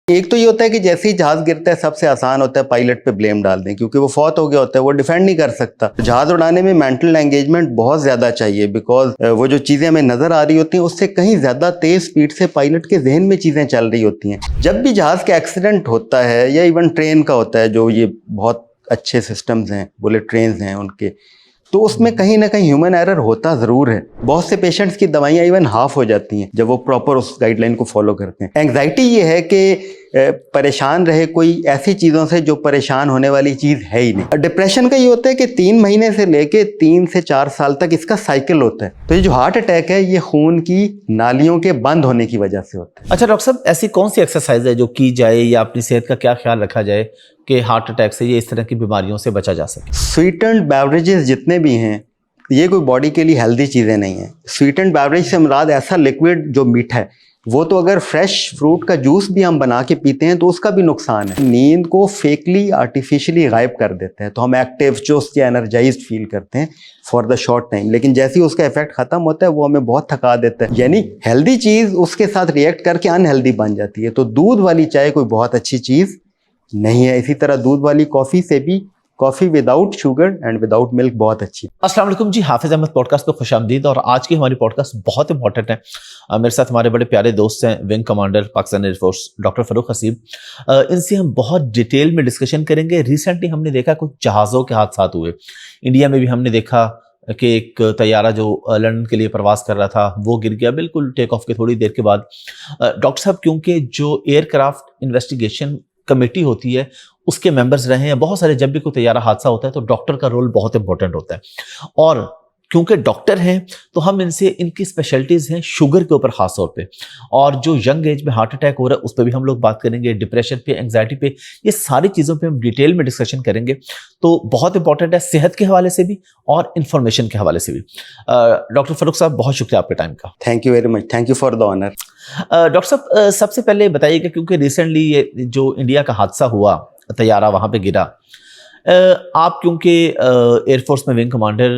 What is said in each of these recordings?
एक तो ये होता है कि जैसे ही जहाज गिरता है सबसे आसान होता है पायलट पे ब्लेम डाल दें, क्योंकि वो फौत हो गया होता है, वो डिफेंड नहीं कर सकता। जहाज उड़ाने में मेंटल एंगेजमेंट बहुत ज्यादा चाहिए, बिकॉज वो जो चीजें हमें नजर आ रही होती हैं उससे कहीं ज्यादा तेज स्पीड से पायलट के जहन में चीजें चल रही होती हैं। जब भी जहाज का एक्सीडेंट होता है या इवन ट्रेन का होता है, जो ये बहुत अच्छे सिस्टम्स हैं, बुलेट ट्रेन हैं उनके, तो उसमें कहीं ना कहीं ह्यूमन एरर होता ज़रूर है। बहुत से पेशेंट्स की दवाइयाँ इवन हाफ हो जाती हैं जब वो प्रॉपर उस गाइडलाइन को फॉलो करते हैं। एंग्जाइटी ये है कि परेशान रहे कोई ऐसी चीज़ों से जो परेशान होने वाली चीज़ है ही नहीं। डिप्रेशन का ये होता है कि 3 महीने से लेके 3 से 4 साल तक इसका साइकिल होता है। तो ये जो हार्ट अटैक है ये खून की नालियों के बंद होने की वजह से होता है। अच्छा डॉक्टर साहब, ऐसी कौन सी एक्सरसाइज है जो की जाए या अपनी सेहत का क्या ख्याल रखा जाए कि हार्ट अटैक से या इस तरह की बीमारियों से बचा जा सके? स्वीटेंड बेवरेजेस जितने भी हैं ये कोई बॉडी के लिए हेल्दी चीज़ें नहीं हैं। स्वीटेंड बेवरेज से मुराद ऐसा लिक्विड जो मीठा है, वो तो अगर फ्रेश फ्रूट का जूस भी हम बना के पीते हैं तो उसका भी नुकसान है। नींद को फेकली आर्टिफिशियली गायब कर देते हैं, तो हम एक्टिव चुस्त या एनर्जाइज्ड फील करते हैं फॉर द शॉर्ट टाइम, लेकिन जैसे ही उसका इफेक्ट खत्म होता है वो हमें बहुत थका देता है। यानी हेल्दी चीज़ उसके साथ रिएक्ट करके अनहेल्दी बन जाती है। तो दूध वाली चाय कोई बहुत अच्छी चीज़ नहीं है। इसी तरह दूध वाली कॉफ़ी से भी coffee without sugar and without milk बहुत अच्छी। अस्सलाम वालेकुम जी, हाफिज अहमद पॉडकास्ट पे खुशामदीद। और आज की हमारी पॉडकास्ट बहुत इंपॉर्टेंट है। मेरे साथ हमारे बड़े प्यारे दोस्त हैं, wing commander Pakistan air force doctor Farooq Haseeb. इनसे हम बहुत डिटेल में डिस्कशन करेंगे। रिसेंटली हमने देखा कुछ जहाज़ों के हादसात हुए। इंडिया में भी हमने देखा कि एक तैयारा जो लंदन के लिए प्रवास कर रहा था वो गिर गया बिल्कुल टेक ऑफ के थोड़ी देर के बाद। डॉक्टर साहब, क्योंकि जो एयरक्राफ्ट इन्वेस्टिगेशन कमेटी होती है उसके मेंबर्स रहे हैं बहुत सारे, जब भी कोई तैयारा हादसा होता है तो डॉक्टर का रोल बहुत इंपॉर्टेंट होता है। और क्योंकि डॉक्टर हैं तो हम इनसे इनकी स्पेशलिटीज़ हैं शुगर के ऊपर खास तौर पे, और जो यंग एज में हार्ट अटैक हो रहा है उस पर भी हम लोग बात करेंगे, डिप्रेशन पे, एंग्जाइटी पे, ये सारी चीज़ों पे हम डिटेल में डिस्कशन करेंगे। तो बहुत इंपॉर्टेंट है सेहत के हवाले से भी और इन्फॉर्मेशन के हवाले से भी। डॉक्टर फ़रूक साहब, बहुत शुक्रिया आपके टाइम का। Thank you very much, thank you for the honour. Doctor साहब, सबसे पहले बताइएगा, क्योंकि रिसेंटली ये जो इंडिया का हादसा हुआ, तैयारा वहाँ पे गिरा, आप क्योंकि एयरफोर्स में विंग कमांडर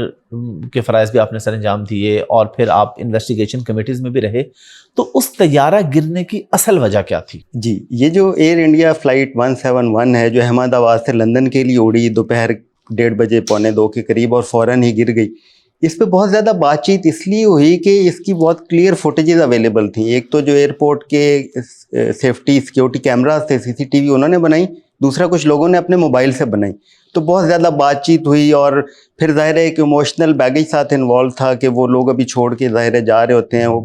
के फ़राइज़ भी आपने सर अंजाम दिए और फिर आप इन्वेस्टिगेशन कमेटीज़ में भी रहे, तो उस तैयारा गिरने की असल वजह क्या थी? जी, ये जो एयर इंडिया फ़्लाइट 171 है जो अहमदाबाद से लंदन के लिए उड़ी दोपहर 1:30 बजे, पौने 2 के करीब, और फ़ौरन ही गिर गई। इस पे बहुत ज़्यादा बातचीत इसलिए हुई कि इसकी बहुत क्लियर फुटेजेस अवेलेबल थी। एक तो जो एयरपोर्ट के सेफ्टी सिक्योरिटी कैमरास थे, सीसीटीवी, उन्होंने बनाई। दूसरा कुछ लोगों ने अपने मोबाइल से बनाई। तो बहुत ज़्यादा बातचीत हुई, और फिर ज़ाहिर है एक इमोशनल बैगेज साथ इन्वॉल्व था कि वो लोग अभी छोड़ के ज़ाहिर है जा रहे होते हैं। वो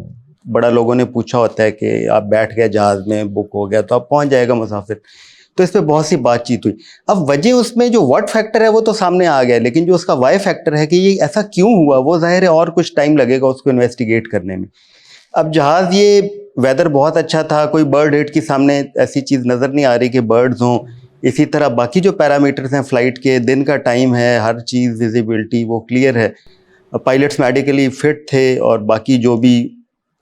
बड़ा लोगों ने पूछा होता है कि आप बैठ गए जहाज़ में, बुक हो गया तो आप पहुंच जाएगा मुसाफिर। तो इस पर बहुत सी बातचीत हुई। अब वजह उसमें जो व्हाट फैक्टर है वो तो सामने आ गया, लेकिन जो उसका वाई फैक्टर है कि ये ऐसा क्यों हुआ, वो ज़ाहिर है और कुछ टाइम लगेगा उसको इन्वेस्टिगेट करने में। अब जहाज़, ये वेदर बहुत अच्छा था, कोई बर्ड हिट की सामने ऐसी चीज़ नज़र नहीं आ रही कि बर्ड्स हों। इसी तरह बाकी जो पैरामीटर्स हैं फ़्लाइट के, दिन का टाइम है, हर चीज़ विजिबिलिटी वो क्लियर है। पायलट्स मेडिकली फिट थे, और बाकी जो भी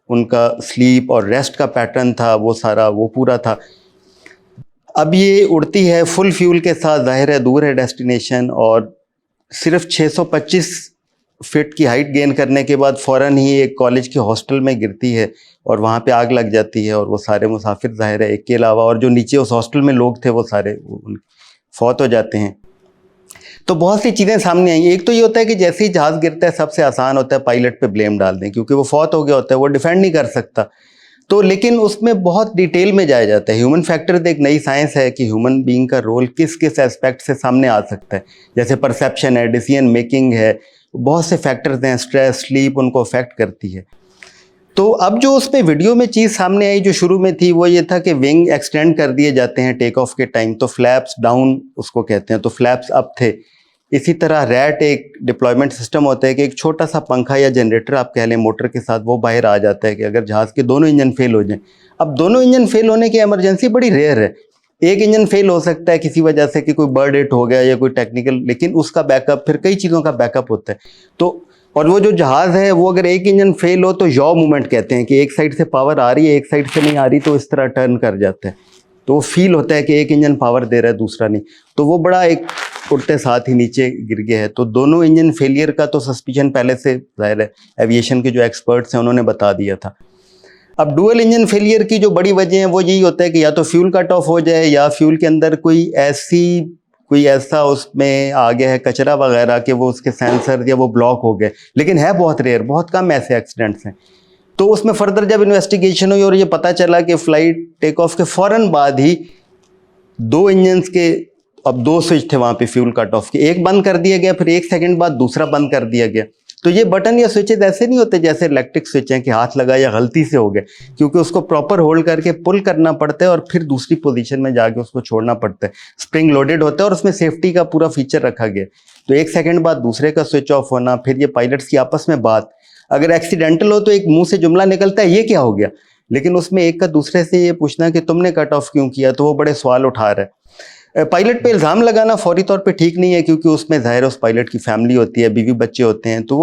उनका स्लीप और रेस्ट का पैटर्न था वो सारा वो पूरा था। अब ये उड़ती है फुल फ्यूल के साथ, जाहिर है दूर है डेस्टिनेशन, और सिर्फ 625 फीट की हाइट गेन करने के बाद फ़ौरन ही एक कॉलेज के हॉस्टल में गिरती है और वहाँ पे आग लग जाती है, और वो सारे मुसाफिर ज़ाहिर है एक के अलावा और जो नीचे उस हॉस्टल में लोग थे वो सारे फौत हो जाते हैं। तो बहुत सी चीज़ें सामने आई। एक तो ये होता है कि जैसे ही जहाज़ गिरता है सबसे आसान होता है पायलट पे ब्लेम डाल दें, क्योंकि वो फौत हो गया होता है, वो डिफेंड नहीं कर सकता। तो लेकिन उसमें बहुत डिटेल में जाया जाता है। ह्यूमन फैक्टर एक नई साइंस है कि ह्यूमन बीइंग का रोल किस किस एस्पेक्ट से सामने आ सकता है। जैसे परसेप्शन है, डिसीजन मेकिंग है, बहुत से फैक्टर्स हैं, स्ट्रेस, स्लीप उनको अफेक्ट करती है। तो अब जो उस पर वीडियो में चीज़ सामने आई जो शुरू में थी वो ये था कि विंग एक्सटेंड कर दिए जाते हैं टेक ऑफ के टाइम, तो फ्लैप्स डाउन उसको कहते हैं, तो फ्लैप्स अप थे। इसी तरह रैट एक डिप्लॉयमेंट सिस्टम होता है कि एक छोटा सा पंखा या जनरेटर आप कह लें मोटर के साथ, वो बाहर आ जाता है कि अगर जहाज़ के दोनों इंजन फेल हो जाएं। अब दोनों इंजन फेल होने की इमरजेंसी बड़ी रेयर है। एक इंजन फेल हो सकता है किसी वजह से कि कोई बर्ड हिट हो गया या कोई टेक्निकल, लेकिन उसका बैकअप फिर कई चीज़ों का बैकअप होता है। तो और वो जो जहाज़ है वो अगर एक इंजन फेल हो तो यॉ मूवमेंट कहते हैं कि एक साइड से पावर आ रही है, एक साइड से नहीं आ रही, तो इस तरह टर्न कर जाता है। तो वो फील होता है कि एक इंजन पावर दे रहा है दूसरा नहीं, तो वो बड़ा एक उड़ते साथ ही नीचे गिर गया है। तो दोनों इंजन फेलियर का तो सस्पिशन पहले से जाहिर है एविएशन के जो एक्सपर्ट्स हैं उन्होंने बता दिया था। अब डुअल इंजन फेलियर की जो बड़ी वजह है वो यही होता है कि या तो फ्यूल कट ऑफ हो जाए या फ्यूल के अंदर कोई ऐसा उसमें आ गया है कचरा वगैरह कि वो उसके सेंसर या वो ब्लॉक हो गए, लेकिन है बहुत रेयर, बहुत कम ऐसे एक्सीडेंट्स हैं। तो उसमें फर्दर जब इन्वेस्टिगेशन हुई और ये पता चला कि फ्लाइट टेक ऑफ के फ़ौरन बाद ही 2 इंजन्स के, अब 2 स्विच थे वहाँ पे फ्यूल कट ऑफ के, एक बंद कर दिया गया, फिर 1 सेकंड बाद दूसरा बंद कर दिया गया। तो ये बटन या स्विचेस ऐसे नहीं होते जैसे इलेक्ट्रिक स्विच हैं कि हाथ लगा या गलती से हो गए, क्योंकि उसको प्रॉपर होल्ड करके पुल करना पड़ता है और फिर दूसरी पोजीशन में जाके उसको छोड़ना पड़ता है। स्प्रिंग लोडेड होता है और उसमें सेफ्टी का पूरा फीचर रखा गया। तो 1 सेकंड बाद दूसरे का स्विच ऑफ होना, फिर ये पायलट्स की आपस में बात, अगर एक्सीडेंटल हो तो एक मुंह से जुमला निकलता है ये क्या हो गया, लेकिन उसमें एक का दूसरे से ये पूछना कि तुमने कट ऑफ क्यों किया, तो वो बड़े सवाल उठा रहा है। पायलट पे इल्ज़ाम लगाना फौरी तौर पे ठीक नहीं है, क्योंकि उसमें ज़ाहिर उस पायलट की फैमिली होती है, बीवी बच्चे होते हैं, तो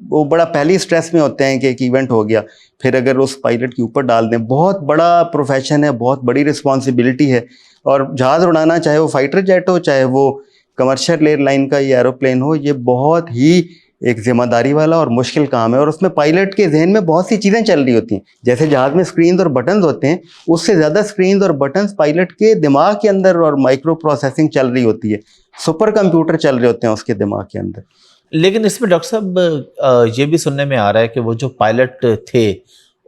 वो बड़ा पहली स्ट्रेस में होते हैं कि एक इवेंट हो गया, फिर अगर उस पायलट के ऊपर डाल दें, बहुत बड़ा प्रोफेशन है, बहुत बड़ी रिस्पॉन्सिबिलिटी है। और जहाज़ उड़ाना, चाहे वो फाइटर जेट हो, चाहे वो कमर्शियल एयरलाइन का या एरोप्लेन हो, ये बहुत ही एक जिम्मेदारी वाला और मुश्किल काम है। और उसमें पायलट के जहन में बहुत सी चीज़ें चल रही होती हैं, जैसे जहाज़ में स्क्रीन और बटन्स होते हैं, उससे ज़्यादा स्क्रीन और बटन्स पायलट के दिमाग के अंदर और माइक्रो प्रोसेसिंग चल रही होती है, सुपर कंप्यूटर चल रहे होते हैं उसके दिमाग के अंदर। लेकिन इसमें डॉक्टर साहब ये भी सुनने में आ रहा है कि वो जो पायलट थे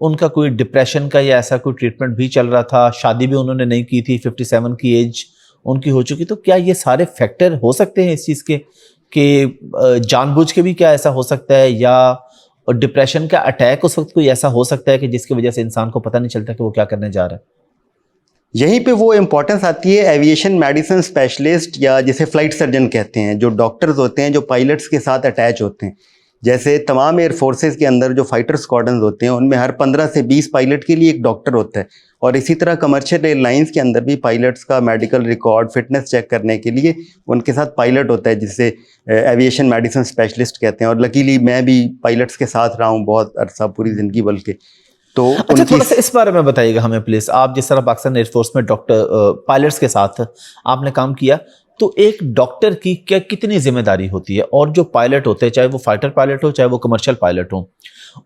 उनका कोई डिप्रेशन का या ऐसा कोई ट्रीटमेंट भी चल रहा था, शादी भी उन्होंने नहीं की थी, 57 की एज उनकी हो चुकी, तो क्या ये सारे फैक्टर हो सकते हैं इस चीज़ के कि जानबूझ के भी क्या ऐसा हो सकता है, या डिप्रेशन का अटैक उस वक्त कोई ऐसा हो सकता है कि जिसकी वजह से इंसान को पता नहीं चलता कि वो क्या करने जा रहा है? यहीं पे वो इम्पोर्टेंस आती है एविएशन मेडिसिन स्पेशलिस्ट या जिसे फ्लाइट सर्जन कहते हैं, जो डॉक्टर्स होते हैं जो पायलट्स के साथ अटैच होते हैं। जैसे तमाम एयर फोर्सेस के अंदर जो फाइटर स्क्वाड्रन होते हैं उनमें हर 15 से 20 पायलट के लिए एक डॉक्टर होता है, और इसी तरह कमर्शियल एयरलाइंस के अंदर भी पायलट्स का मेडिकल रिकॉर्ड, फिटनेस चेक करने के लिए उनके साथ पायलट होता है, जिसे एविएशन मेडिसिन स्पेशलिस्ट कहते हैं। और लकीली मैं भी पायलट्स के साथ रहा हूँ बहुत अरसा, पूरी ज़िंदगी बल्कि। तो अच्छा, थोड़ा सा इस बारे में बताइएगा हमें प्लीज। आप जिस तरह पाकिस्तान एयरफोर्स में डॉक्टर पायलट्स के साथ आपने काम किया, तो एक डॉक्टर की क्या कितनी जिम्मेदारी होती है, और जो पायलट होते हैं, चाहे वो फाइटर पायलट हो चाहे वो कमर्शियल पायलट हो,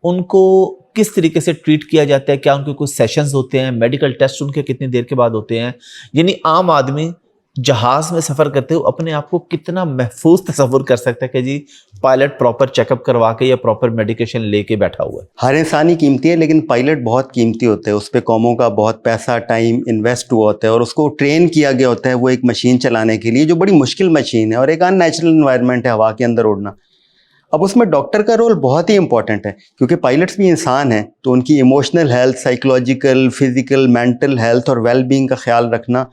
उनको किस तरीके से ट्रीट किया जाता है? क्या उनके कुछ सेशंस होते हैं? मेडिकल टेस्ट उनके कितनी देर के बाद होते हैं? यानी आम आदमी जहाज में सफर करते हुए अपने आप को कितना महफूज तस्वुर कर सकता है कि जी पायलट प्रॉपर चेकअप करवा के या प्रॉपर मेडिकेशन लेके बैठा हुआ है? हर इंसान ही कीमती है, लेकिन पायलट बहुत कीमती होते हैं। उस पर कौमों का बहुत पैसा, टाइम इन्वेस्ट हुआ होता है, और उसको ट्रेन किया गया होता है वो एक मशीन चलाने के लिए, जो बड़ी मुश्किल मशीन है और एक अननेचुरल इन्वायरमेंट है हवा के अंदर उड़ना। अब उसमें डॉक्टर का रोल बहुत ही इंपॉर्टेंट है, क्योंकि पायलट्स भी इंसान हैं, तो उनकी emotional health, psychological, physical, mental health और वेलबींग का ख्याल रखना,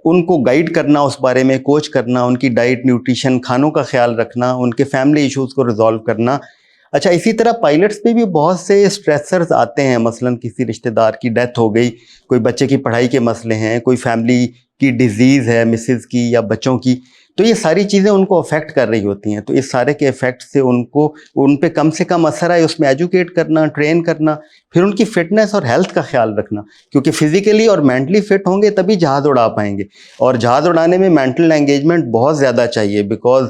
उनको गाइड करना, उस बारे में कोच करना, उनकी डाइट, न्यूट्रिशन, खानों का ख्याल रखना, उनके फैमिली इश्यूज़ को रिजॉल्व करना। अच्छा, इसी तरह पायलट्स पे भी बहुत से स्ट्रेसर्स आते हैं, मसलन किसी रिश्तेदार की डेथ हो गई, कोई बच्चे की पढ़ाई के मसले हैं, कोई फैमिली की डिजीज़ है मिसेस की या बच्चों की, तो ये सारी चीज़ें उनको अफेक्ट कर रही होती हैं। तो इस सारे के इफ़ेक्ट से उनको उन पे कम से कम असर आए उसमें एजुकेट करना, ट्रेन करना, फिर उनकी फ़िटनेस और हेल्थ का ख्याल रखना, क्योंकि फ़िज़िकली और मेंटली फ़िट होंगे तभी जहाज़ उड़ा पाएंगे। और जहाज़ उड़ाने में मेंटल एंगेजमेंट बहुत ज़्यादा चाहिए, बिकॉज़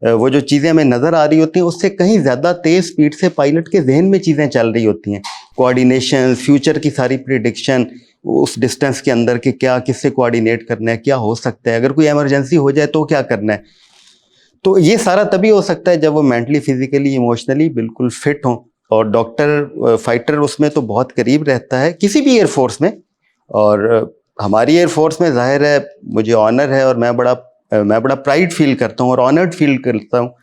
वो जो चीज़ें हमें नज़र आ रही होती हैं उससे कहीं ज़्यादा तेज़ स्पीड से पायलट के जहन में चीज़ें चल रही होती हैं। कोऑर्डिनेशन, फ्यूचर की सारी प्रिडिक्शन, उस डिस्टेंस के अंदर के क्या किससे कोऑर्डिनेट करना है, क्या हो सकता है, अगर कोई इमरजेंसी हो जाए तो क्या करना है। तो ये सारा तभी हो सकता है जब वो मेंटली, फिजिकली, इमोशनली बिल्कुल फिट हों। और डॉक्टर, फाइटर उसमें तो बहुत करीब रहता है किसी भी एयरफोर्स में। और हमारी एयरफोर्स में जाहिर है मुझे ऑनर है, और मैं बड़ा प्राइड फील करता हूँ और ऑनर्ड फील करता हूँ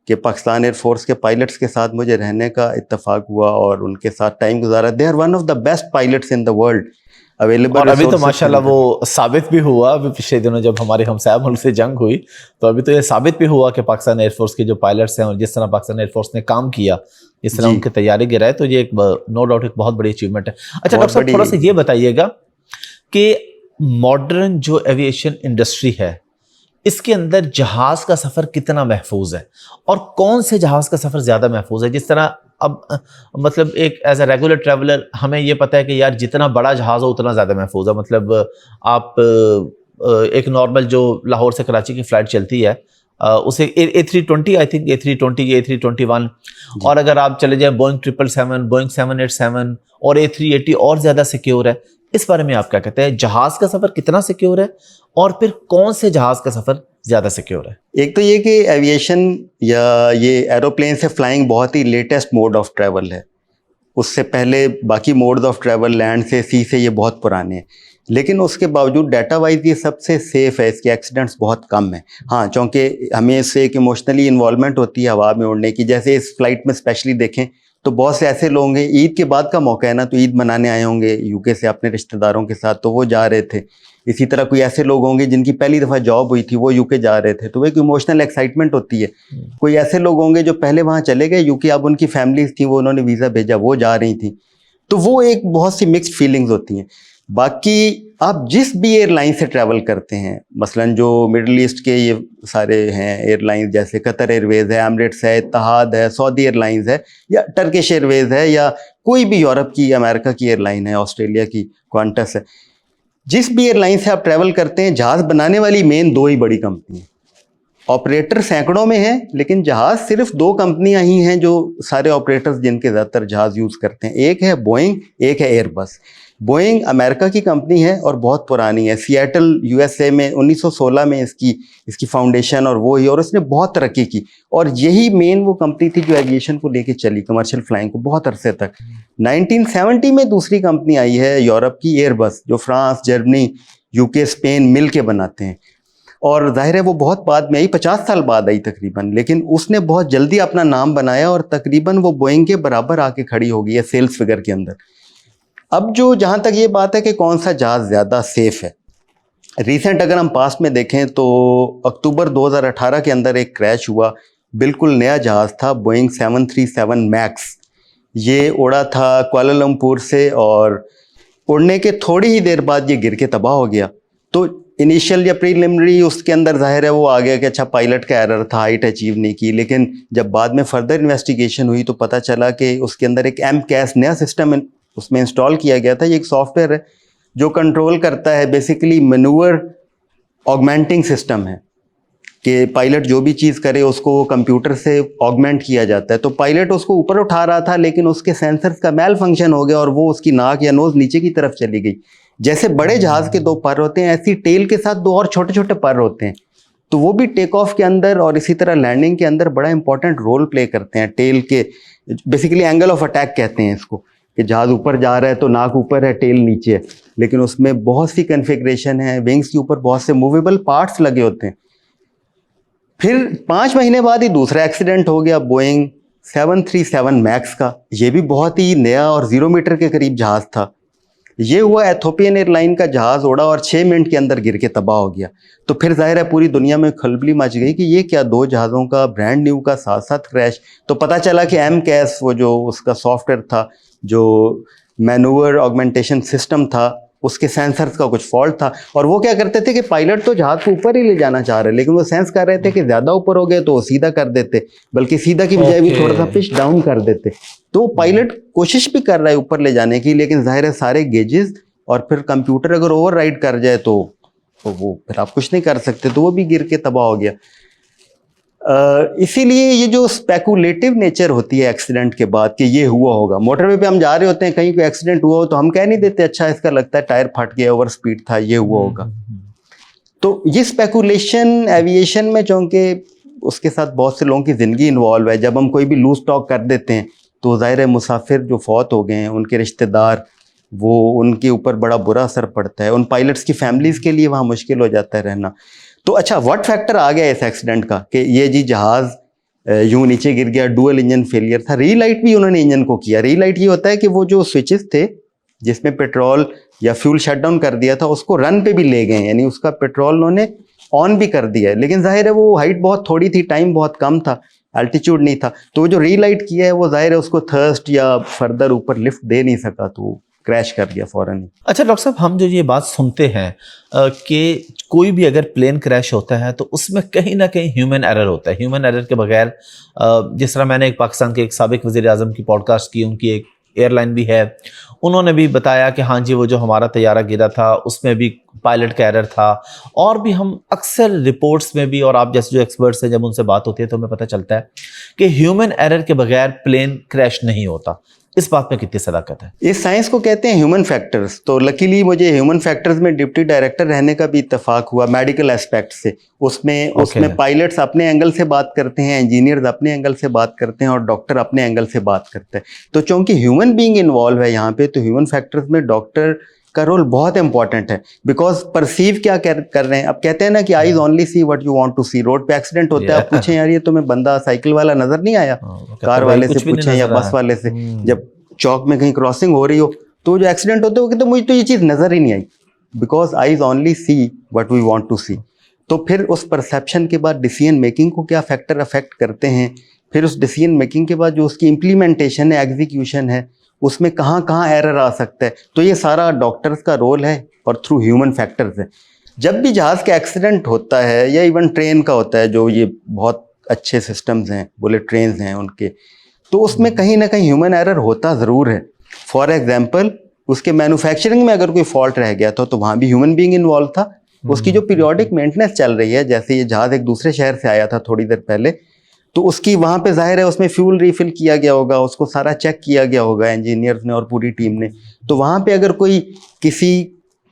कि पाकिस्तान एयरफोर्स के पायलट्स के साथ मुझे रहने का इत्तेफाक हुआ और उनके साथ टाइम गुजारा। They are one of the best pilots in the world available. और अभी तो माशाल्लाह वो साबित भी हुआ, अभी पिछले दिनों जब हमारे हमसाया मुल्क से जंग हुई, तो अभी तो ये साबित भी हुआ कि पाकिस्तान एयरफोर्स के जो पायलट्स हैं और जिस तरह पाकिस्तान एयरफोर्स ने काम किया, जिस तरह उनकी तैयारी गिराए, तो ये एक नो डाउट एक बहुत बड़ी अचीवमेंट है। अच्छा डॉक्टर साहब, थोड़ा सा ये बताइएगा कि मॉडर्न जो एविएशन इंडस्ट्री है, इसके अंदर जहाज का सफर कितना महफूज है, और कौन से जहाज का सफर ज्यादा महफूज है? जिस तरह अब मतलब एक एज अ रेगुलर ट्रैवलर हमें ये पता है कि यार जितना बड़ा जहाज हो उतना ज़्यादा महफूज है। मतलब आप एक नॉर्मल जो लाहौर से कराची की फ़्लाइट चलती है, उसे A320 I think A320 A321, और अगर आप चले जाए बोइंग 777, बोइंग 787 और A380 और ज़्यादा सिक्योर है। इस बारे में आप क्या कहते हैं, जहाज़ का सफ़र कितना सिक्योर है और फिर कौन से जहाज़ का सफ़र ज़्यादा सिक्योर है? एक तो ये कि एविएशन या ये एरोप्लेन से फ्लाइंग बहुत ही लेटेस्ट मोड ऑफ ट्रैवल है। उससे पहले बाकी मोड्स ऑफ ट्रैवल लैंड से, सी से, ये बहुत पुराने हैं, लेकिन उसके बावजूद डाटा वाइज ये सबसे सेफ़ है, इसके एक्सीडेंट्स बहुत कम हैं। हाँ, चूँकि हमें इससे एक इमोशनली इन्वॉल्वमेंट होती है हवा में उड़ने की। जैसे इस फ्लाइट में स्पेशली देखें तो बहुत से ऐसे लोग हैं, ईद के बाद का मौका है ना, तो ईद मनाने आए होंगे यूके से अपने रिश्तेदारों के साथ, तो वो जा रहे थे। इसी तरह कोई ऐसे लोग होंगे जिनकी पहली दफ़ा जॉब हुई थी, वो यूके जा रहे थे, तो वो एक इमोशनल एक्साइटमेंट होती है। कोई ऐसे लोग होंगे जो पहले वहाँ चले गए यूके, अब उनकी फैमिलीज थी, वो उन्होंने वीज़ा भेजा, वो जा रही थी, तो वो एक बहुत सी मिक्स्ड फीलिंग्स होती हैं। बाकी आप जिस भी एयरलाइन से ट्रैवल करते हैं, मसलन जो मिडल ईस्ट के ये सारे हैं एयरलाइन, जैसे कतर एयरवेज़ है, एमिरेट्स है, इत्तेहाद है, सऊदी एयरलाइंस है, या टर्किश एयरवेज़ है, या कोई भी यूरोप की, अमेरिका की एयरलाइन है, ऑस्ट्रेलिया की क्वांटस है, जिस भी एयरलाइन से आप ट्रैवल करते हैं, जहाज़ बनाने वाली मेन दो ही बड़ी कंपनी हैं। ऑपरेटर सैकड़ों में हैं, लेकिन जहाज़ सिर्फ दो कंपनियां ही हैं जो सारे ऑपरेटर्स जिनके ज़्यादातर जहाज़ यूज़ करते हैं। एक है बोइंग, एक है एयरबस। बोइंग अमेरिका की कंपनी है और बहुत पुरानी है। सिएटल यूएसए में 1916 में इसकी फाउंडेशन और वो ही, और उसने बहुत तरक्की की, और यही मेन वो कंपनी थी जो एविएशन को लेके चली, कमर्शियल फ्लाइंग को, बहुत अरसे तक। 1970 में दूसरी कंपनी आई है यूरोप की, एयरबस, जो फ्रांस, जर्मनी, यूके, स्पेन मिल के बनाते हैं, और जाहिर है वो बहुत बाद में आई, 50 साल बाद आई तकरीबन, लेकिन उसने बहुत जल्दी अपना नाम बनाया और तकरीबन वो बोइंग के बराबर आके खड़ी हो गई है सेल्स फिगर के अंदर। अब जो जहाँ तक ये बात है कि कौन सा जहाज़ ज़्यादा सेफ़ है, रिसेंट अगर हम पास्ट में देखें तो अक्टूबर 2018 के अंदर एक क्रैश हुआ, बिल्कुल नया जहाज़ था, बोइंग 737 मैक्स। ये उड़ा था कुआलालंपुर से, और उड़ने के थोड़ी ही देर बाद ये गिर के तबाह हो गया। तो इनिशियल या प्रीलिमिनरी उसके अंदर जाहिर है वो आ गया कि अच्छा पायलट का एरर था, हाइट अचीव नहीं की, लेकिन जब बाद में फर्दर इन्वेस्टिगेशन हुई तो पता चला कि उसके अंदर एक MCAS नया सिस्टम उसमें इंस्टॉल किया गया था। ये एक सॉफ्टवेयर है जो कंट्रोल करता है, बेसिकली मैन्यूवर ऑगमेंटिंग सिस्टम है, कि पायलट जो भी चीज़ करे उसको कंप्यूटर से ऑगमेंट किया जाता है। तो पायलट उसको ऊपर उठा रहा था, लेकिन उसके सेंसर्स का मेल फंक्शन हो गया और वो उसकी नाक या नोज़ नीचे की तरफ चली गई। जैसे बड़े जहाज़ के दो पर होते हैं, ऐसी टेल के साथ दो और छोटे छोटे पर होते हैं, तो वो भी टेक ऑफ के अंदर और इसी तरह लैंडिंग के अंदर बड़ा इंपॉर्टेंट रोल प्ले करते हैं। टेल के बेसिकली एंगल ऑफ अटैक कहते हैं इसको, कि जहाज़ ऊपर जा रहा है तो नाक ऊपर है, टेल नीचे है, लेकिन उसमें बहुत सी कन्फिग्रेशन है, विंग्स के ऊपर बहुत से मूवेबल पार्ट्स लगे होते हैं। फिर 5 महीने बाद ही दूसरा एक्सीडेंट हो गया बोइंग 737 मैक्स का। ये भी बहुत ही नया और 0 मीटर के करीब जहाज़ था। ये हुआ, एथोपियन एयरलाइन का जहाज़ उड़ा और 6 मिनट के अंदर गिर के तबाह हो गया। तो फिर जाहिर है पूरी दुनिया में खलबली मच गई कि ये क्या, दो जहाज़ों का ब्रांड न्यू का साथ साथ क्रैश। तो पता चला कि MCAS, वो जो उसका सॉफ्टवेयर था, जो मैन्यूवर ऑगमेंटेशन सिस्टम था, उसके सेंसर्स का कुछ फॉल्ट था। और वो क्या करते थे कि पायलट तो जहाज़ को ऊपर ही ले जाना चाह रहे, लेकिन वो सेंस कर रहे थे कि ज़्यादा ऊपर हो गए तो वो सीधा कर देते, बल्कि सीधा की बजाय भी थोड़ा सा पिच डाउन कर देते। तो पायलट कोशिश भी कर रहा है ऊपर ले जाने की, लेकिन जाहिर है सारे गेजेस और फिर कंप्यूटर अगर ओवरराइड कर जाए तो वो फिर आप कुछ नहीं कर सकते, तो वो भी गिर के तबाह हो गया। इसीलिए ये जो स्पेकुलेटिव नेचर होती है एक्सीडेंट के बाद कि ये हुआ होगा, मोटरवे पे हम जा रहे होते हैं, कहीं कोई एक्सीडेंट हुआ हो तो हम कह नहीं देते अच्छा इसका लगता है टायर फट गया, ओवर स्पीड था, ये हुआ होगा। तो ये स्पेकुलेशन एविएशन में, चूँकि उसके साथ बहुत से लोगों की ज़िंदगी इन्वॉल्व है, जब हम कोई भी लूज टॉक कर देते हैं तो जाहिर है मुसाफिर जो फौत हो गए हैं, उनके रिश्तेदार, वो उनके ऊपर बड़ा बुरा असर पड़ता है। उन पायलट्स की फैमिलीज़ के लिए वहाँ मुश्किल हो जाता है रहना। तो अच्छा, व्हाट फैक्टर आ गया इस एक्सीडेंट का कि ये जी जहाज़ यूं नीचे गिर गया, डुअल इंजन फेलियर था। रीलाइट भी उन्होंने इंजन को किया। रीलाइट ये होता है कि वो जो स्विचेस थे जिसमें पेट्रोल या फ्यूल शटडाउन कर दिया था, उसको रन पे भी ले गए, यानी उसका पेट्रोल उन्होंने ऑन भी कर दिया है। लेकिन जाहिर है वो हाइट बहुत थोड़ी थी, टाइम बहुत कम था, एल्टीट्यूड नहीं था, तो वो जो रीलाइट किया है वो जाहिर है उसको थर्स्ट या फर्दर ऊपर लिफ्ट दे नहीं सका, तो क्रैश कर गया फौरन ही। अच्छा डॉक्टर साहब, हम जो ये बात सुनते हैं कि कोई भी अगर प्लेन क्रैश होता है तो उसमें कहीं ना कहीं ह्यूमन एरर होता है। ह्यूमन एरर के बगैर, जिस तरह मैंने एक पाकिस्तान के एक साबिक वज़ीर आज़म की पॉडकास्ट की, उनकी एक एयरलाइन भी है, उन्होंने भी बताया कि हाँ जी वो जो हमारा तैयारा गिरा था उसमें भी पायलट का एरर था। और भी हम अक्सर रिपोर्ट्स में भी, और आप जैसे जो एक्सपर्ट्स हैं जब उनसे बात होती है तो हमें पता चलता है कि ह्यूमन एरर के बगैर प्लेन क्रैश नहीं होता। इस बात में कितनी सदाकत है? इस साइंस को कहते हैं ह्यूमन फैक्टर्स। तो लकीली मुझे ह्यूमन फैक्टर्स में डिप्टी डायरेक्टर रहने का भी इत्तेफाक हुआ मेडिकल एस्पेक्ट से। उसमें पायलट्स अपने एंगल से बात करते हैं, इंजीनियर्स अपने एंगल से बात करते हैं और डॉक्टर अपने एंगल से बात करते हैं। तो चूंकि ह्यूमन बीइंग इन्वॉल्व है यहाँ पे, तो ह्यूमन फैक्टर्स में डॉक्टर का रोल बहुत इंपॉर्टेंट है। बिकॉज परसीव क्या कर रहे हैं, अब कहते हैं ना कि eyes only see what you want to see. Road पे एक्सीडेंट होता है, आप पूछें यार ये तुम्हें बंदा साइकिल वाला नजर नहीं आया, कार वाले से पूछें या बस वाले से, जब चौक में कहीं क्रॉसिंग हो रही हो तो जो एक्सीडेंट होते हो तो मुझे तो ये चीज नजर ही नहीं आई, because eyes only see what we want to see. तो फिर उस परसेप्शन के बाद डिसीजन मेकिंग को क्या फैक्टर अफेक्ट करते हैं, फिर उस डिसीजन मेकिंग के बाद जो उसकी इम्प्लीमेंटेशन है, एग्जीक्यूशन है, उसमें कहाँ कहाँ एरर आ सकता है, तो ये सारा डॉक्टर्स का रोल है और थ्रू ह्यूमन फैक्टर्स है। जब भी जहाज़ का एक्सीडेंट होता है या इवन ट्रेन का होता है, जो ये बहुत अच्छे सिस्टम्स हैं, बुलेट ट्रेन हैं उनके, तो उसमें कहीं ना कहीं ह्यूमन एरर होता ज़रूर है। फॉर एग्जांपल उसके मैन्युफैक्चरिंग में अगर कोई फॉल्ट रह गया था तो वहाँ भी ह्यूमन बीइंग इन्वॉल्व था। उसकी जो पीरियोडिक मेंटेनेंस चल रही है, जैसे ये जहाज़ एक दूसरे शहर से आया था थोड़ी देर पहले, तो उसकी वहाँ पे जाहिर है उसमें फ्यूल रिफिल किया गया होगा, उसको सारा चेक किया गया होगा इंजीनियर्स ने और पूरी टीम ने। तो वहाँ पे अगर कोई किसी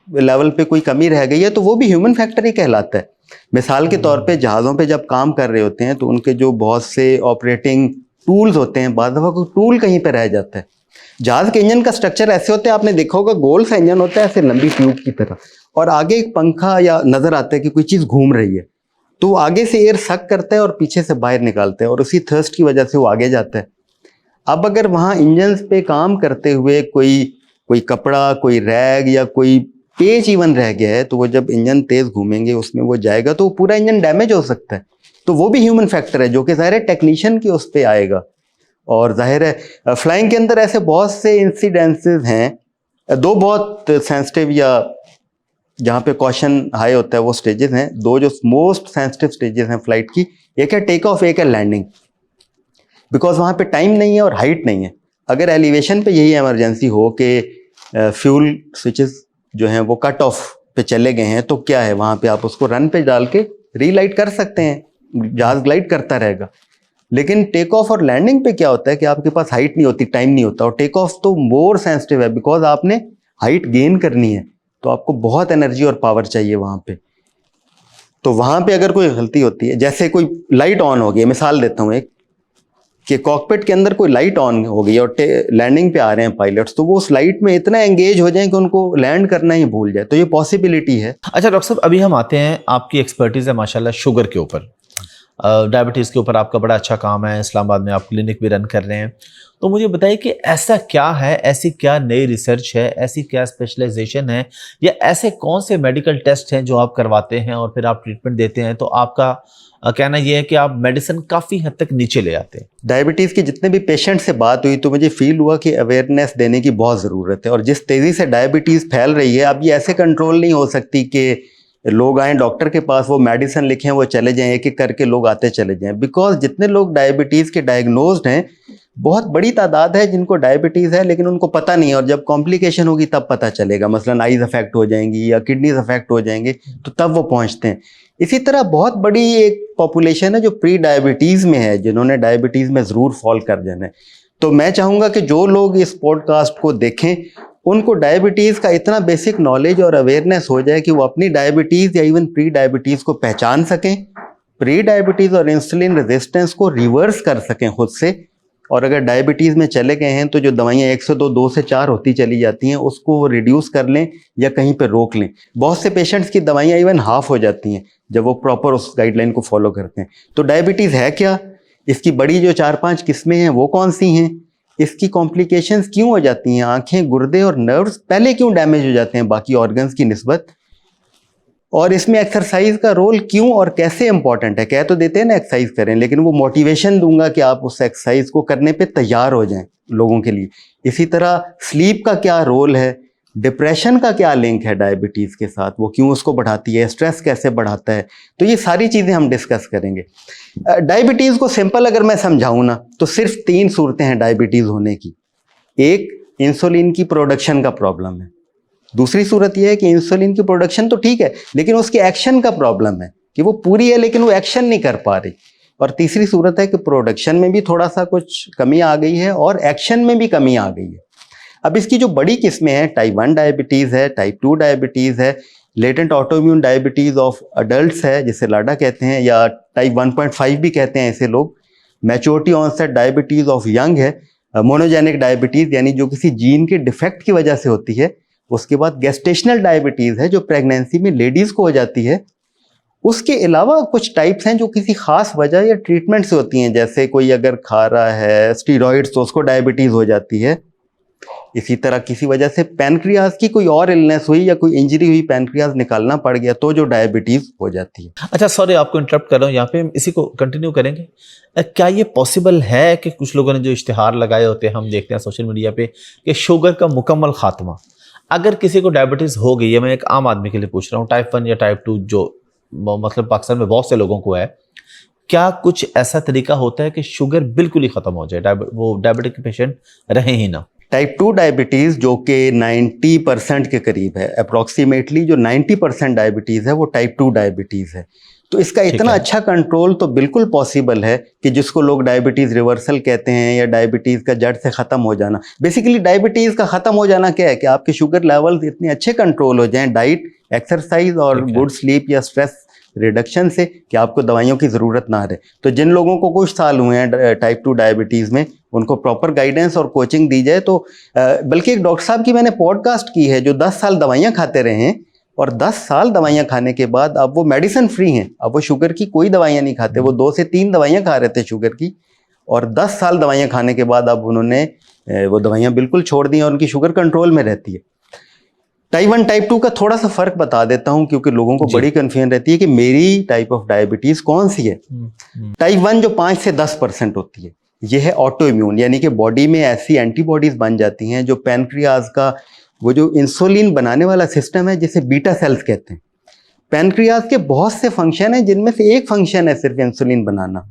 लेवल पे कोई कमी रह गई है तो वो भी ह्यूमन फैक्टर ही कहलाता है। मिसाल के तौर पे जहाज़ों पे जब काम कर रहे होते हैं तो उनके जो बहुत से ऑपरेटिंग टूल्स होते हैं, बाद दफ़ा कोई टूल कहीं पे रह जाता है। जहाज़ के इंजन का स्ट्रक्चर ऐसे होता है, आपने देखा होगा गोल सा इंजन होता है ऐसे लंबी ट्यूब की तरह, और आगे एक पंखा या नज़र आता है कि कोई चीज़ घूम रही है, तो आगे से एयर सक करता है और पीछे से बाहर निकालता है और उसी थर्स्ट की वजह से वो आगे जाता है। अब अगर वहाँ इंजन पे काम करते हुए कोई कपड़ा, कोई रैग या कोई पेच इवन रह गया है, तो वो जब इंजन तेज़ घूमेंगे उसमें वो जाएगा तो पूरा इंजन डैमेज हो सकता है। तो वो भी ह्यूमन फैक्टर है जो कि ज़ाहिर है टेक्नीशियन की उस पर आएगा। और जाहिर है फ्लाइंग के अंदर ऐसे बहुत से इंसिडेंसेस हैं। दो बहुत सेंसिटिव या जहाँ पे कॉशन हाई होता है वो स्टेजेस हैं, दो जो मोस्ट सेंसिटिव स्टेजेस हैं फ्लाइट की, एक है टेक ऑफ, एक है लैंडिंग। बिकॉज वहाँ पे टाइम नहीं है और हाइट नहीं है। अगर एलिवेशन पे यही इमरजेंसी हो कि फ्यूल स्विचेस जो हैं वो कट ऑफ पे चले गए हैं, तो क्या है वहाँ पे आप उसको रन पे डाल के रीलाइट कर सकते हैं, जहाज ग्लाइड करता रहेगा। लेकिन टेक ऑफ और लैंडिंग पे क्या होता है कि आपके पास हाइट नहीं होती, टाइम नहीं होता। और टेक ऑफ तो मोर सेंसिटिव है बिकॉज आपने हाइट गेन करनी है, तो आपको बहुत एनर्जी और पावर चाहिए वहाँ पे। तो वहाँ पे अगर कोई गलती होती है, जैसे कोई लाइट ऑन हो गई, मिसाल देता हूँ एक, कि कॉकपिट के अंदर कोई लाइट ऑन हो गई और लैंडिंग पे आ रहे हैं पायलट्स, तो वो उस लाइट में इतना एंगेज हो जाए कि उनको लैंड करना ही भूल जाए, तो ये पॉसिबिलिटी है। अच्छा डॉक्टर साहब, अभी हम आते हैं, आपकी एक्सपर्टीज है माशाल्लाह शुगर के ऊपर, डायबिटीज़ के ऊपर आपका बड़ा अच्छा काम है, इस्लामाबाद में आप क्लिनिक भी रन कर रहे हैं। तो मुझे बताइए कि ऐसा क्या है, ऐसी क्या नई रिसर्च है, ऐसी क्या स्पेशलाइजेशन है, या ऐसे कौन से मेडिकल टेस्ट हैं जो आप करवाते हैं और फिर आप ट्रीटमेंट देते हैं, तो आपका कहना यह है कि आप मेडिसिन काफ़ी हद तक नीचे ले आते हैं? डायबिटीज़ के जितने भी पेशेंट से बात हुई तो मुझे फील हुआ कि अवेयरनेस देने की बहुत ज़रूरत है। और जिस तेज़ी से डायबिटीज़ फैल रही है, अब ये ऐसे कंट्रोल नहीं हो सकती कि लोग आएँ डॉक्टर के पास, वो मेडिसिन लिखें, वो चले जाएं, एक एक करके लोग आते चले जाएं। बिकॉज जितने लोग डायबिटीज़ के डायग्नोज्ड हैं, बहुत बड़ी तादाद है जिनको डायबिटीज़ है लेकिन उनको पता नहीं है, और जब कॉम्प्लिकेशन होगी तब पता चलेगा। मसलन आईज अफेक्ट हो जाएंगी या किडनीज अफेक्ट हो जाएंगे, तो तब वो पहुंचते हैं। इसी तरह बहुत बड़ी एक पॉपुलेशन है जो प्री डायबिटीज़ में है, जिन्होंने डायबिटीज़ में ज़रूर फॉल कर जाना है। तो मैं चाहूँगा कि जो लोग इस पॉडकास्ट को देखें, उनको डायबिटीज़ का इतना बेसिक नॉलेज और अवेयरनेस हो जाए कि वो अपनी डायबिटीज़ या इवन प्री डायबिटीज़ को पहचान सकें, प्री डायबिटीज़ और इंसुलिन रेजिस्टेंस को रिवर्स कर सकें खुद से। और अगर डायबिटीज़ में चले गए हैं तो जो दवाइयाँ 1 से 2 से 4 होती चली जाती हैं, उसको वो रिड्यूस कर लें या कहीं पे रोक लें। बहुत से पेशेंट्स की दवाइयाँ इवन हाफ हो जाती हैं जब वो प्रॉपर उस गाइडलाइन को फॉलो करते हैं। तो डायबिटीज़ है क्या, इसकी बड़ी जो 4-5 किस्में हैं वो कौन सी हैं, इसकी कॉम्प्लिकेशंस क्यों हो जाती हैं, आँखें, गुर्दे और नर्व्स पहले क्यों डैमेज हो जाते हैं बाकी ऑर्गन्स की निस्बत, और इसमें एक्सरसाइज का रोल क्यों और कैसे इंपॉर्टेंट है। कह तो देते हैं ना एक्सरसाइज करें, लेकिन वो मोटिवेशन दूंगा कि आप उस एक्सरसाइज को करने पे तैयार हो जाएं लोगों के लिए। इसी तरह स्लीप का क्या रोल है, डिप्रेशन का क्या लिंक है डायबिटीज़ के साथ, वो क्यों उसको बढ़ाती है, स्ट्रेस कैसे बढ़ाता है, तो ये सारी चीज़ें हम डिस्कस करेंगे। डायबिटीज़ को सिंपल अगर मैं समझाऊँ ना, तो सिर्फ 3 सूरतें हैं डायबिटीज़ होने की। एक इंसुलिन की प्रोडक्शन का प्रॉब्लम है, दूसरी सूरत यह है कि इंसुलिन की प्रोडक्शन तो ठीक है लेकिन उसके एक्शन का प्रॉब्लम है कि वो पूरी है लेकिन वो एक्शन नहीं कर पा रही, और तीसरी सूरत है कि प्रोडक्शन में भी थोड़ा सा कुछ कमी आ गई है और एक्शन में भी कमी आ गई है। अब इसकी जो बड़ी किस्में हैं, टाइप 1 डायबिटीज़ है, टाइप 2 डायबिटीज़ है, latent autoimmune diabetes of adults है जिसे लाडा कहते हैं, या टाइप 1.5 भी कहते हैं ऐसे लोग, maturity onset diabetes of young है, मोनोजेनिक डायबिटीज़ यानी जो किसी जीन के डिफेक्ट की वजह से होती है, उसके बाद गेस्टेशनल डायबिटीज़ है जो प्रेगनेंसी में लेडीज़ को हो जाती है। उसके अलावा कुछ टाइप्स हैं जो किसी खास वजह या ट्रीटमेंट से होती हैं, जैसे कोई अगर खा रहा है स्टीरॉइड्स तो उसको डायबिटीज़ हो जाती है। इसी तरह किसी वजह से पैनक्रियाज की कोई और इलनेस हुई या कोई इंजरी हुई, पैनक्रियाज निकालना पड़ गया तो जो डायबिटीज़ हो जाती है। अच्छा सॉरी आपको इंटरप्ट कर रहा हूँ, यहाँ पे हम इसी को कंटिन्यू करेंगे। क्या ये पॉसिबल है कि कुछ लोगों ने जो इश्तिहार लगाए होते हैं, हम देखते हैं सोशल मीडिया पे, कि शुगर का मुकम्मल खात्मा, अगर किसी को डायबिटीज़ हो गई है, मैं एक आम आदमी के लिए पूछ रहा हूँ, टाइप 1 या टाइप 2 जो मतलब पाकिस्तान में बहुत से लोगों को है, क्या कुछ ऐसा तरीका होता है कि शुगर बिल्कुल ही ख़त्म हो जाए, वो डायबिटिक पेशेंट रहे ही ना? टाइप 2 डायबिटीज़ जो कि 90% के करीब है, अप्रॉक्सीमेटली जो 90% डायबिटीज़ है वो टाइप 2 डायबिटीज़ है। तो इसका इतना अच्छा कंट्रोल तो बिल्कुल पॉसिबल है कि जिसको लोग डायबिटीज़ रिवर्सल कहते हैं या डायबिटीज़ का जड़ से ख़त्म हो जाना। बेसिकली डायबिटीज़ का ख़त्म हो जाना क्या है कि आपके शुगर लेवल्स इतने अच्छे कंट्रोल हो जाएं डाइट, एक्सरसाइज और गुड स्लीप या स्ट्रेस रिडक्शन से कि आपको दवाइयों की ज़रूरत ना रहे। तो जिन लोगों को कुछ साल हुए हैं टाइप 2 डायबिटीज़ में, उनको प्रॉपर गाइडेंस और कोचिंग दी जाए तो बल्कि एक डॉक्टर साहब की मैंने पॉडकास्ट की है जो 10 साल दवाइयाँ खाते रहे हैं, और 10 साल दवाइयाँ खाने के बाद अब वो मेडिसिन फ्री हैं, अब वो शुगर की कोई दवाइयाँ नहीं खाते। वो 2 से 3 दवाइयाँ खा रहे थे शुगर की, और 10 साल दवाइयाँ खाने के बाद अब उन्होंने वो दवाइयाँ बिल्कुल छोड़ दी और उनकी शुगर कंट्रोल में रहती है। टाइप 1 टाइप 2 का थोड़ा सा फ़र्क बता देता हूँ क्योंकि लोगों को बड़ी कन्फ्यूजन रहती है कि मेरी टाइप ऑफ डायबिटीज़ कौन सी है। टाइप 1 जो 5 से 10% होती है, ये है ऑटो इम्यून, यानी कि बॉडी में ऐसी एंटीबॉडीज़ बन जाती हैं जो पैनक्रियाज का वो जो इंसुलिन बनाने वाला सिस्टम है जिसे बीटा सेल्स कहते हैं। पैनक्रियाज के बहुत से फंक्शन हैं जिनमें से एक फंक्शन है सिर्फ इंसुलिन बनाना,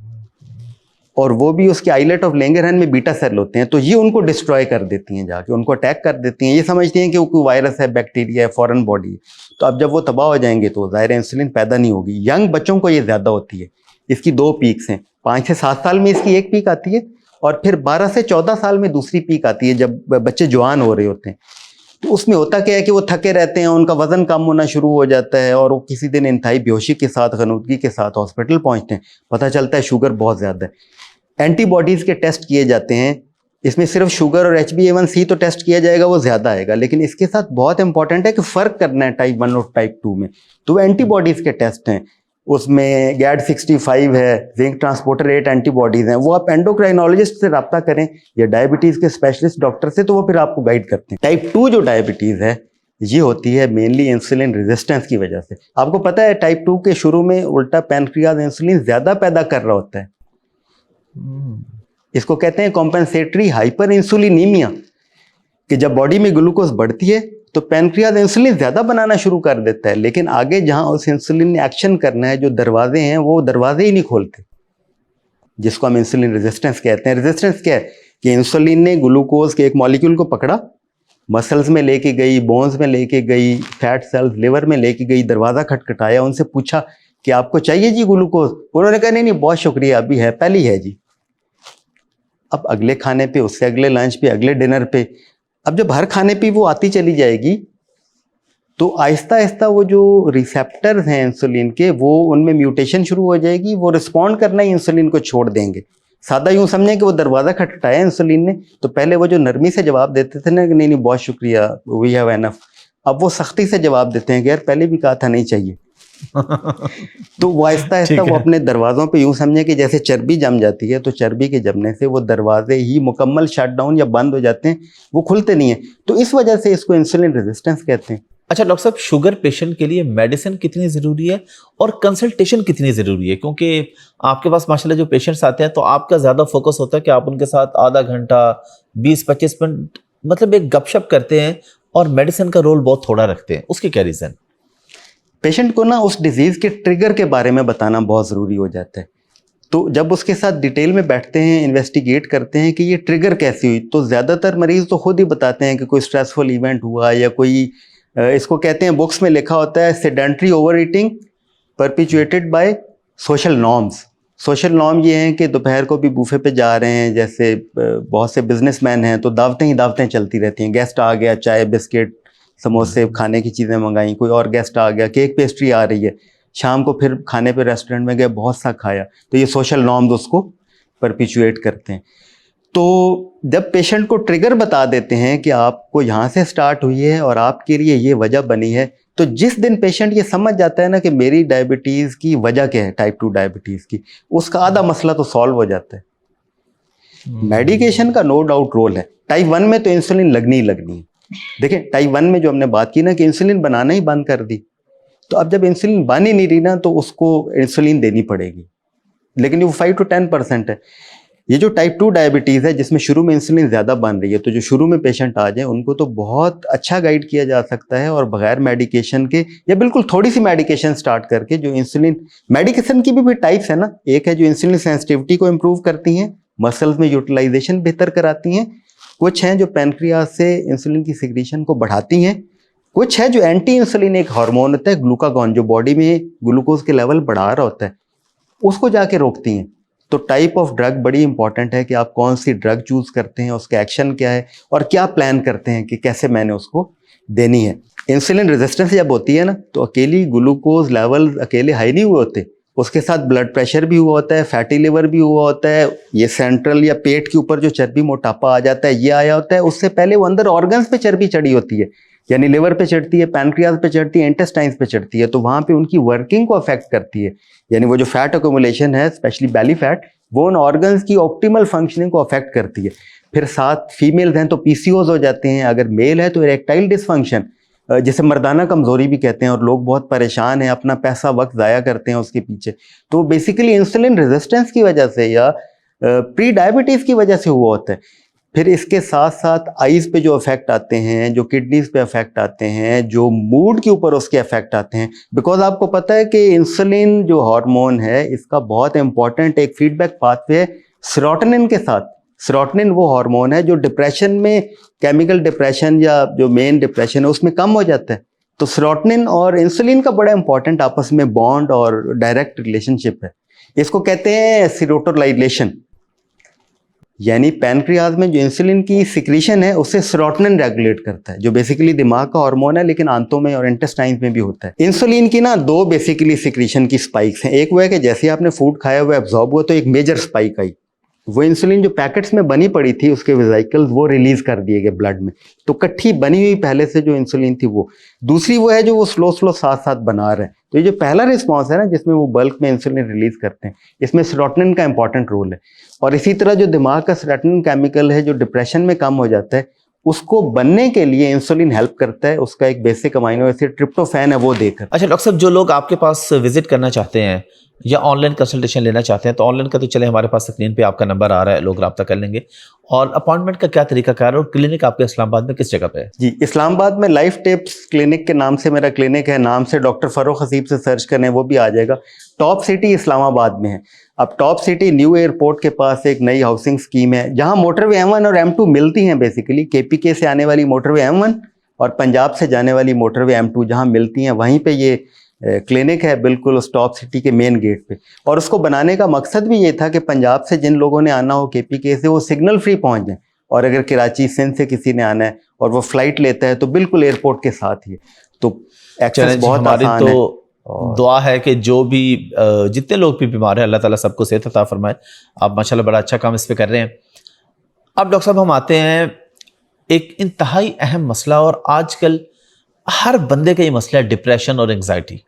और वो भी उसके आइलेट ऑफ लैंगरहैन में बीटा सेल होते हैं। तो ये उनको डिस्ट्रॉय कर देती हैं, जाके उनको अटैक कर देती हैं। ये समझती हैं कि वो कोई वायरस है, बैक्टीरिया है, फॉरेन बॉडी है। तो अब जब वो तबाह हो जाएंगे तो ज़ाहिर इंसुलिन पैदा नहीं होगी। यंग बच्चों को ये ज़्यादा होती है। इसकी 2 पीक्स हैं, 5 से 7 साल में इसकी एक पीक आती है और फिर 12 से 14 साल में दूसरी पीक आती है जब बच्चे जवान हो रहे होते हैं। तो उसमें होता क्या है कि वो थके रहते हैं, उनका वजन कम होना शुरू हो जाता है और वो किसी दिन इंतहाई बेहोशी के साथ, गनुदगी के साथ हॉस्पिटल पहुंचते हैं। पता चलता है शुगर बहुत ज़्यादा है। एंटीबॉडीज़ के टेस्ट किए जाते हैं, इसमें सिर्फ शुगर और HbA1c तो टेस्ट किया जाएगा, वो ज़्यादा आएगा, लेकिन इसके साथ बहुत इंपॉर्टेंट है कि फ़र्क करना है टाइप 1 और टाइप 2 में। तो वो एंटीबॉडीज़ के टेस्ट हैं, उसमें GAD65 है, जिंक ट्रांसपोर्टर 8 एंटीबॉडीज़ हैं। वो आप एंडोक्राइनोलॉजिस्ट से रब्ता करें या डायबिटीज़ के स्पेशलिस्ट डॉक्टर से, तो वो फिर आपको गाइड करते हैं। टाइप 2 जो डायबिटीज़ है ये होती है मेनली इंसुलिन रेजिस्टेंस की वजह से। आपको पता है टाइप 2 के शुरू में उल्टा पैनक्रियाज इंसुलिन ज़्यादा पैदा कर रहा होता है। इसको कहते हैं कॉम्पेंसेटरी हाइपर इंसुलिनीमिया, कि जब बॉडी में ग्लूकोज बढ़ती है तो पैनक्रियाज इंसुलिन ज़्यादा बनाना शुरू कर देता है, लेकिन आगे जहां उस इंसुलिन ने एक्शन करना है, जो दरवाजे हैं वो दरवाजे ही नहीं खोलते, जिसको हम इंसुलिन रेजिस्टेंस कहते हैं। रेजिस्टेंस क्या है कि इंसुलिन ने ग्लूकोज के एक मॉलिक्यूल को पकड़ा, मसल्स में लेके गई, बोन्स में लेके गई, फैट सेल्स लिवर में लेके गई, दरवाज़ा खटखटाया, उनसे पूछा कि आपको चाहिए जी ग्लूकोज? उन्होंने कहा नहीं बहुत शुक्रिया, अभी है, पहले ही है जी। अब अगले खाने पे, उससे अगले लंच पे, अगले डिनर पे, अब जब हर खाने पे वो आती चली जाएगी तो आहिस्ता आहिस्ता वो जो रिसेप्टर्स हैं इंसुलिन के, वो उनमें म्यूटेशन शुरू हो जाएगी, वो रिस्पॉन्ड करना ही इंसुलिन को छोड़ देंगे। सादा यूं समझें कि वो दरवाज़ा खटखटाया इंसुलिन ने, तो पहले वो जो नरमी से जवाब देते थे ना कि नहीं बहुत शुक्रिया, वी हैव एनफ, अब वो सख्ती से जवाब देते हैं कि यार पहले भी कहा था नहीं चाहिए। तो वो आहिस्ता आहिस्ता वो अपने दरवाज़ों पे यूं समझे कि जैसे चर्बी जम जाती है, तो चर्बी के जमने से वो दरवाजे ही मुकम्मल शटडाउन या बंद हो जाते हैं, वो खुलते नहीं है। तो इस वजह से इसको इंसुलिन रेजिस्टेंस कहते हैं। अच्छा डॉक्टर साहब, शुगर पेशेंट के लिए मेडिसिन कितनी ज़रूरी है और कंसल्टेशन कितनी ज़रूरी है? क्योंकि आपके पास माशाल्लाह जो पेशेंट्स आते हैं तो आपका ज़्यादा फोकस होता है कि आप उनके साथ आधा घंटा 20-25 मिनट मतलब एक गपशप करते हैं और मेडिसिन का रोल बहुत थोड़ा रखते हैं, उसकी क्या रीज़न? पेशेंट को ना उस डिजीज़ के ट्रिगर के बारे में बताना बहुत ज़रूरी हो जाता है तो जब उसके साथ डिटेल में बैठते हैं, इन्वेस्टिगेट करते हैं कि ये ट्रिगर कैसे हुई, तो ज़्यादातर मरीज़ तो खुद ही बताते हैं कि कोई स्ट्रेसफुल इवेंट हुआ या कोई इसको कहते हैं, बुक्स में लिखा होता है sedentary over eating perpetuated by social norms. Social norm ये हैं कि दोपहर को भी बूफे पे जा रहे हैं, जैसे बहुत से बिजनेसमैन हैं तो दावतें ही दावतें चलती रहती हैं। गेस्ट आ गया, चाय बिस्किट समोसे खाने की चीज़ें मंगाई, कोई और गेस्ट आ गया, केक पेस्ट्री आ रही है, शाम को फिर खाने पे रेस्टोरेंट में गए, बहुत सा खाया। तो ये सोशल नॉर्म्स उसको परपिचुएट करते हैं। तो जब पेशेंट को ट्रिगर बता देते हैं कि आपको यहाँ से स्टार्ट हुई है और आपके लिए ये वजह बनी है, तो जिस दिन पेशेंट ये समझ जाता है ना कि मेरी डायबिटीज़ की वजह क्या है, टाइप 2 डायबिटीज़ की, उसका आधा मसला तो सॉल्व हो जाता है। मेडिकेशन का नो डाउट रोल है। टाइप 1 में तो इंसुलिन लगनी ही लगनी है। देखिए टाइप 1 में जो हमने बात की ना कि इंसुलिन बनाना ही बंद कर दी, तो अब जब इंसुलिन बन ही नहीं रही ना तो उसको इंसुलिन देनी पड़ेगी, लेकिन वो 5 to 10% है। ये जो टाइप 2 डायबिटीज़ है जिसमें शुरू में इंसुलिन ज़्यादा बन रही है, तो जो शुरू में पेशेंट आ जाए उनको तो बहुत अच्छा गाइड किया जा सकता है, और बगैर मेडिकेशन के या बिल्कुल थोड़ी सी मेडिकेशन स्टार्ट करके, जो इंसुलिन मेडिकेशन की भी टाइप्स है ना, एक है जो इंसुलिन सेंसिटिविटी को इम्प्रूव करती हैं, मसल्स में यूटिलाइजेशन बेहतर कराती हैं, कुछ हैं जो पैनक्रियाज से इंसुलिन की सिक्रीशन को बढ़ाती हैं, कुछ है जो एंटी इंसुलिन एक हार्मोन होता है ग्लूकागॉन, जो बॉडी में ग्लूकोज के लेवल बढ़ा रहा होता है, उसको जाके रोकती हैं। तो टाइप ऑफ ड्रग बड़ी इंपॉर्टेंट है कि आप कौन सी ड्रग चूज करते हैं, उसका एक्शन क्या है और क्या प्लान करते हैं कि कैसे मैंने उसको देनी है। इंसुलिन रेजिस्टेंस जब होती है ना, तो अकेली ग्लूकोज लेवल अकेले हाई नहीं हुए होते, उसके साथ ब्लड प्रेशर भी हुआ होता है, फैटी लिवर भी हुआ होता है, ये सेंट्रल या पेट के ऊपर जो चर्बी मोटापा आ जाता है ये आया होता है, उससे पहले वो अंदर ऑर्गन्स पे चर्बी चढ़ी होती है, यानी लिवर पे चढ़ती है, पैनक्रियाज पे चढ़ती है, इंटेस्टाइन्स पे चढ़ती है, तो वहाँ पे उनकी वर्किंग को अफेक्ट करती है। यानी वो जो फैट अकोमुलेशन है, स्पेशली बैली फैट, वो उन ऑर्गन्स की ऑप्टिमल फंक्शनिंग को अफेक्ट करती है। फिर साथ फीमेल्स हैं तो पीसीओज हो जाते हैं, अगर मेल है तो इरेक्टाइल डिसफंक्शन, जिसे मर्दाना कमजोरी भी कहते हैं, और लोग बहुत परेशान हैं, अपना पैसा वक्त ज़ाया करते हैं उसके पीछे। तो बेसिकली इंसुलिन रेजिस्टेंस की वजह से या प्री डायबिटीज़ की वजह से हुआ होता है। फिर इसके साथ साथ आईज पे जो इफेक्ट आते हैं, जो किडनीज पे इफेक्ट आते हैं, जो मूड के ऊपर उसके इफेक्ट आते हैं, बिकॉज आपको पता है कि इंसुलिन जो हार्मोन है इसका बहुत इंपॉर्टेंट एक फीडबैक पाथवे है सेरोटोनिन के साथ। सेरोटोनिन वो हार्मोन है जो डिप्रेशन में, केमिकल डिप्रेशन या जो मेन डिप्रेशन है उसमें कम हो जाता है। तो सेरोटोनिन और इंसुलिन का बड़ा इंपॉर्टेंट आपस में बॉन्ड और डायरेक्ट रिलेशनशिप है। इसको कहते हैं सीरोटोनाइलेशन, यानी पैनक्रियाज में जो इंसुलिन की सिक्रीशन है उससे सेरोटोनिन रेगुलेट करता है, जो बेसिकली दिमाग का हार्मोन है लेकिन आंतों में और इंटेस्टाइन्स में भी होता है। इंसुलिन की ना दो बेसिकली सिक्रीशन की स्पाइक्स हैं। एक वो है कि जैसे आपने फूड खाया हुआ एब्जॉर्ब हुआ तो एक मेजर स्पाइक आई, वो इंसुलिन जो पैकेट्स में बनी पड़ी थी उसके वेसिकल्स वो रिलीज कर दिए गए ब्लड में, तो इकट्ठी बनी हुई पहले से जो इंसुलिन थी वो। दूसरी वो है जो वो स्लो साथ साथ बना रहे हैं। तो ये जो पहला रिस्पॉन्स है ना जिसमें वो बल्क में इंसुलिन रिलीज करते हैं, इसमें सेरोटोनिन का इंपॉर्टेंट रोल है। और इसी तरह जो दिमाग का सेरोटोनिन केमिकल है जो डिप्रेशन में कम हो जाता है, उसको बनने के लिए इंसुलिन हेल्प करता है, उसका एक बेसिक अमाइनो एसिड ट्रिप्टोफैन है वो देकर। अच्छा डॉक्टर साहब, जो लोग आपके पास विजिट करना चाहते हैं या ऑनलाइन कंसल्टेशन लेना चाहते हैं, तो ऑनलाइन का तो चले हमारे पास स्क्रीन पे आपका नंबर आ रहा है, लोग रब्ता कर लेंगे। और अपॉइंटमेंट का क्या तरीका कार है और क्लिनिक आपके इस्लामाबाद में किस जगह पे है? जी, इस्लामाबाद में लाइफ टिप्स क्लिनिक के नाम से मेरा क्लिनिक है, नाम से डॉक्टर फरूख हसीब से सर्च करें वो भी आ जाएगा। टॉप सिटी इस्लामाबाद में है। अब टॉप सिटी न्यू एयरपोर्ट के पास एक नई हाउसिंग स्कीम है जहां मोटरवे M1 और M2 मिलती हैं। बेसिकली KPK से आने वाली मोटरवे M1 और पंजाब से जाने वाली मोटरवे M2 जहां मिलती हैं, वहीं पे ये क्लिनिक है, बिल्कुल उस टॉप सिटी के मेन गेट पे। और उसको बनाने का मकसद भी ये था कि पंजाब से जिन लोगों ने आना हो KPK से, वो सिग्नल फ्री पहुंच जाए, और अगर कराची सिंध से किसी ने आना है और वो फ्लाइट लेता है तो बिल्कुल एयरपोर्ट के साथ ही, तो एक्सेस बहुत आसान है। दुआ है कि जो भी जितने लोग भी बीमार हैं अल्लाह ताला सबको सेहत अता फरमाए। आप माशाल्लाह बड़ा अच्छा काम इस पे कर रहे हैं। अब डॉक्टर साहब हम आते हैं एक इंतहाई अहम मसला, और आजकल हर बंदे का ये मसला है डिप्रेशन और एंग्जाइटी।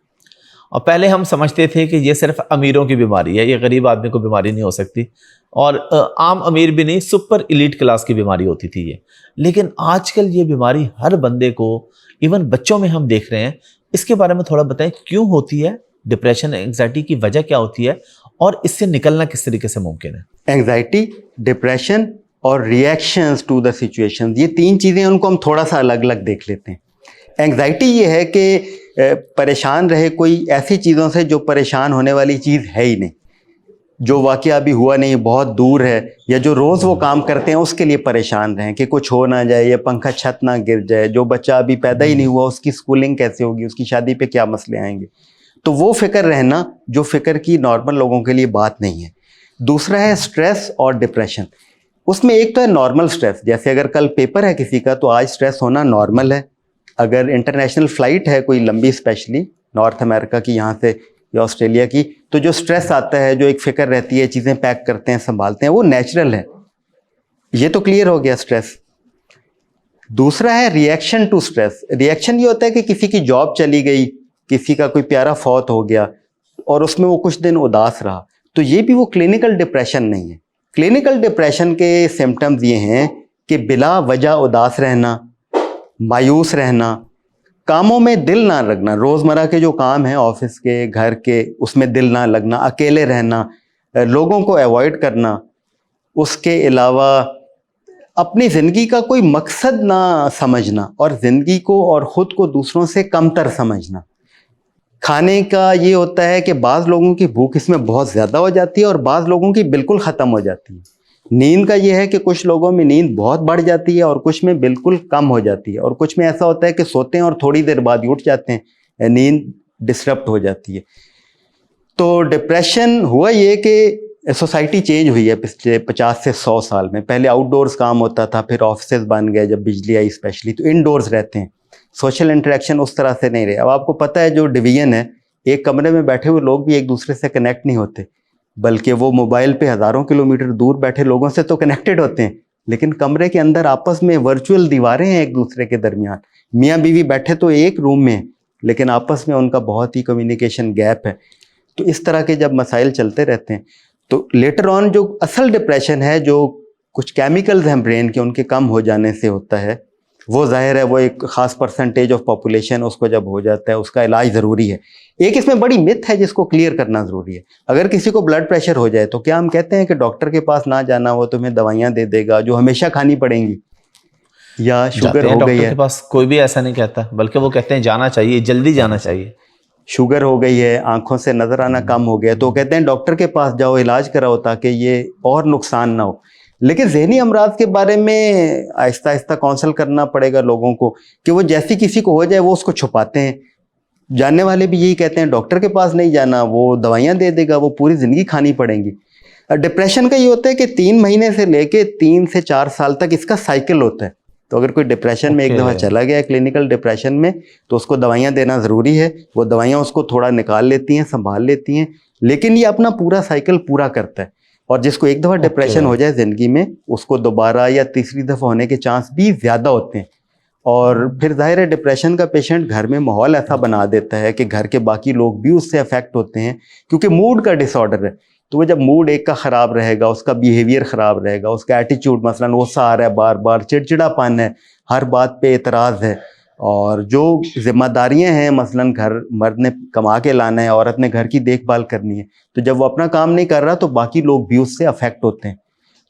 और पहले हम समझते थे कि ये सिर्फ अमीरों की बीमारी है, ये गरीब आदमी को बीमारी नहीं हो सकती, और आम अमीर भी नहीं, सुपर एलीट क्लास की बीमारी होती थी ये। लेकिन आजकल ये बीमारी हर बंदे को, इवन बच्चों में हम देख रहे हैं। इसके बारे में थोड़ा बताएं, क्यों होती है डिप्रेशन, एंग्जाइटी की वजह क्या होती है और इससे निकलना किस तरीके से मुमकिन है? एंग्जाइटी, डिप्रेशन और रिएक्शंस टू द सिचुएशन, ये तीन चीज़ें उनको हम थोड़ा सा अलग अलग देख लेते हैं। एंग्जाइटी ये है कि परेशान रहे कोई ऐसी चीज़ों से जो परेशान होने वाली चीज़ है ही नहीं। जो वाकया अभी हुआ नहीं, बहुत दूर है, या जो रोज़ वो काम करते हैं उसके लिए परेशान रहें कि कुछ हो ना जाए, या पंखा छत ना गिर जाए, जो बच्चा अभी पैदा ही नहीं हुआ उसकी स्कूलिंग कैसे होगी, उसकी शादी पे क्या मसले आएंगे। तो वो फिक्र रहना जो फिक्र की नॉर्मल लोगों के लिए बात नहीं है। दूसरा है स्ट्रेस और डिप्रेशन। उसमें एक तो है नॉर्मल स्ट्रेस, जैसे अगर कल पेपर है किसी का तो आज स्ट्रेस होना नॉर्मल है। अगर इंटरनेशनल फ़्लाइट है कोई लंबी, स्पेशली नॉर्थ अमेरिका की यहाँ से या ऑस्ट्रेलिया की, तो जो स्ट्रेस आता है, जो एक फ़िक्र रहती है, चीज़ें पैक करते हैं, संभालते हैं, वो नेचुरल है। ये तो क्लियर हो गया स्ट्रेस। दूसरा है रिएक्शन टू स्ट्रेस। रिएक्शन ये होता है कि किसी की जॉब चली गई, किसी का कोई प्यारा फौत हो गया और उसमें वो कुछ दिन उदास रहा, तो ये भी वो क्लिनिकल डिप्रेशन नहीं है। क्लिनिकल डिप्रेशन के सिम्टम्स ये हैं कि बिला वजह उदास रहना, मायूस रहना, कामों में दिल ना लगना, रोज़मर्रा के जो काम हैं ऑफिस के, घर के, उसमें दिल ना लगना, अकेले रहना, लोगों को अवॉइड करना, उसके अलावा अपनी ज़िंदगी का कोई मकसद ना समझना और ज़िंदगी को और ख़ुद को दूसरों से कमतर समझना। खाने का ये होता है कि बाज़ लोगों की भूख इसमें बहुत ज़्यादा हो जाती है और बाज़ लोगों की बिल्कुल ख़त्म हो जाती है। नींद का ये है कि कुछ लोगों में नींद बहुत बढ़ जाती है और कुछ में बिल्कुल कम हो जाती है, और कुछ में ऐसा होता है कि सोते हैं और थोड़ी देर बाद ही उठ जाते हैं, नींद डिस्टर्ब हो जाती है। तो डिप्रेशन हुआ ये कि सोसाइटी चेंज हुई है पिछले 50 से 100 साल में। पहले आउटडोर्स काम होता था, फिर ऑफिसेज बन गए जब बिजली आई स्पेशली, तो इनडोर्स रहते हैं, सोशल इंटरेक्शन उस तरह से नहीं रहे। अब आपको पता है जो डिवीजन है, एक कमरे में बैठे हुए लोग भी एक दूसरे से कनेक्ट नहीं होते, बल्कि वो मोबाइल पे हज़ारों किलोमीटर दूर बैठे लोगों से तो कनेक्टेड होते हैं, लेकिन कमरे के अंदर आपस में वर्चुअल दीवारें हैं एक दूसरे के दरमियान। मियाँ बीवी बैठे तो एक रूम में, लेकिन आपस में उनका बहुत ही कम्युनिकेशन गैप है। तो इस तरह के जब मसाइल चलते रहते हैं, तो लेटर ऑन जो असल डिप्रेशन है, जो कुछ केमिकल्स हैं ब्रेन के, उनके कम हो जाने से होता है, वो जाहिर है वो एक ख़ास परसेंटेज ऑफ पॉपुलेशन उसको जब हो जाता है, उसका इलाज ज़रूरी है। एक इसमें बड़ी मिथ है जिसको क्लियर करना ज़रूरी है। अगर किसी को ब्लड प्रेशर हो जाए तो क्या हम कहते हैं कि डॉक्टर के पास ना जाना, वो तुम्हें दवाइयाँ दे देगा जो हमेशा खानी पड़ेंगी, या शुगर हो गई है, डॉक्टर के पास कोई भी ऐसा नहीं कहता, बल्कि वो कहते हैं जाना चाहिए, जल्दी जाना चाहिए। शुगर हो गई है, आंखों से नज़र आना कम हो गया, तो कहते हैं डॉक्टर के पास जाओ, इलाज कराओ ताकि ये और नुकसान ना हो। लेकिन ज़हनी अमराज के बारे में आहिस्ता आहिस्ता काउंसल करना पड़ेगा लोगों को कि वो जैसी किसी को हो जाए वो उसको छुपाते हैं। जानने वाले भी यही कहते हैं डॉक्टर के पास नहीं जाना, वो दवाइयाँ दे देगा, वो पूरी ज़िंदगी खानी पड़ेंगी। डिप्रेशन का ये होता है कि 3 महीने से लेके 3 से 4 साल तक इसका साइकिल होता है। तो अगर कोई डिप्रेशन में एक दफ़ा चला गया क्लिनिकल डिप्रेशन में, तो उसको दवाइयाँ देना ज़रूरी है। वो दवाइयाँ उसको थोड़ा निकाल लेती हैं, संभाल लेती हैं, लेकिन ये अपना पूरा साइकिल पूरा करता है। और जिसको एक दफ़ा डिप्रेशन हो जाए ज़िंदगी में, उसको दोबारा या तीसरी दफ़ा होने के चांस भी ज़्यादा होते हैं। और फिर ज़ाहिर है डिप्रेशन का पेशेंट घर में माहौल ऐसा बना देता है कि घर के बाकी लोग भी उससे अफेक्ट होते हैं, क्योंकि मूड का डिसऑर्डर है। तो वो जब मूड एक का ख़राब रहेगा, उसका बिहेवियर ख़राब रहेगा, उसका एटीट्यूड मसलन गुस्सा आ रहा है, बार बार चिड़चिड़ापन है, हर बात पे एतराज़ है, और जो जिम्मेदारियां हैं मसलन घर मर्द ने कमा के लाना है, औरत ने घर की देखभाल करनी है, तो जब वो अपना काम नहीं कर रहा तो बाकी लोग भी उससे अफेक्ट होते हैं।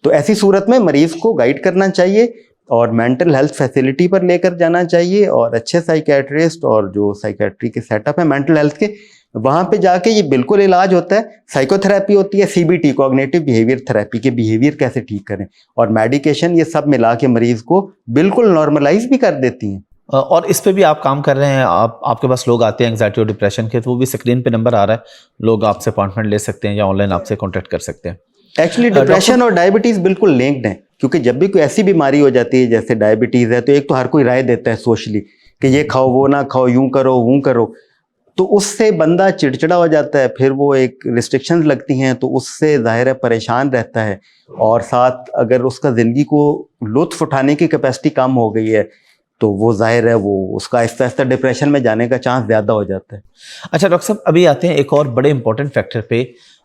तो ऐसी सूरत में मरीज़ को गाइड करना चाहिए और मेंटल हेल्थ फैसिलिटी पर लेकर जाना चाहिए, और अच्छे साइकेट्रिस्ट और जो साइकेट्री के सेटअप है मेंटल हेल्थ के, वहाँ पे जाके ये बिल्कुल इलाज होता है। साइकोथेरेपी होती है, CBT कॉग्निटिव बिहेवियर थेरेपी, के बिहेवियर कैसे ठीक करें, और मेडिकेशन, ये सब मिला के मरीज़ को बिल्कुल नॉर्मलाइज भी कर देती हैं। और इस पे भी आप काम कर रहे हैं, आपके पास लोग आते हैं एंग्जाइटी और डिप्रेशन के, तो वो भी स्क्रीन पे नंबर आ रहा है, लोग आपसे अपॉइंटमेंट ले सकते हैं या ऑनलाइन आपसे कॉन्टैक्ट कर सकते हैं। एक्चुअली डिप्रेशन और डायबिटीज़ बिल्कुल लिंक्ड हैं, क्योंकि जब भी कोई ऐसी बीमारी हो जाती है जैसे डायबिटीज़ है, तो एक तो हर कोई राय देता है सोशली कि ये खाओ, वो ना खाओ, यूं करो, वो करो, तो उससे बंदा चिड़चिड़ा हो जाता है, फिर वो एक रिस्ट्रिक्शंस लगती हैं, तो उससे ज़ाहिर है परेशान रहता है, और साथ अगर उसका ज़िंदगी को लुत्फ़ उठाने की कैपेसिटी कम हो गई है, तो वो ज़ाहिर है वो उसका आहिस्ता आहिस्ता डिप्रेशन में जाने का चांस ज़्यादा हो जाता है। अच्छा डॉक्टर साहब, अभी आते हैं एक और बड़े इंपॉर्टेंट फैक्टर पे।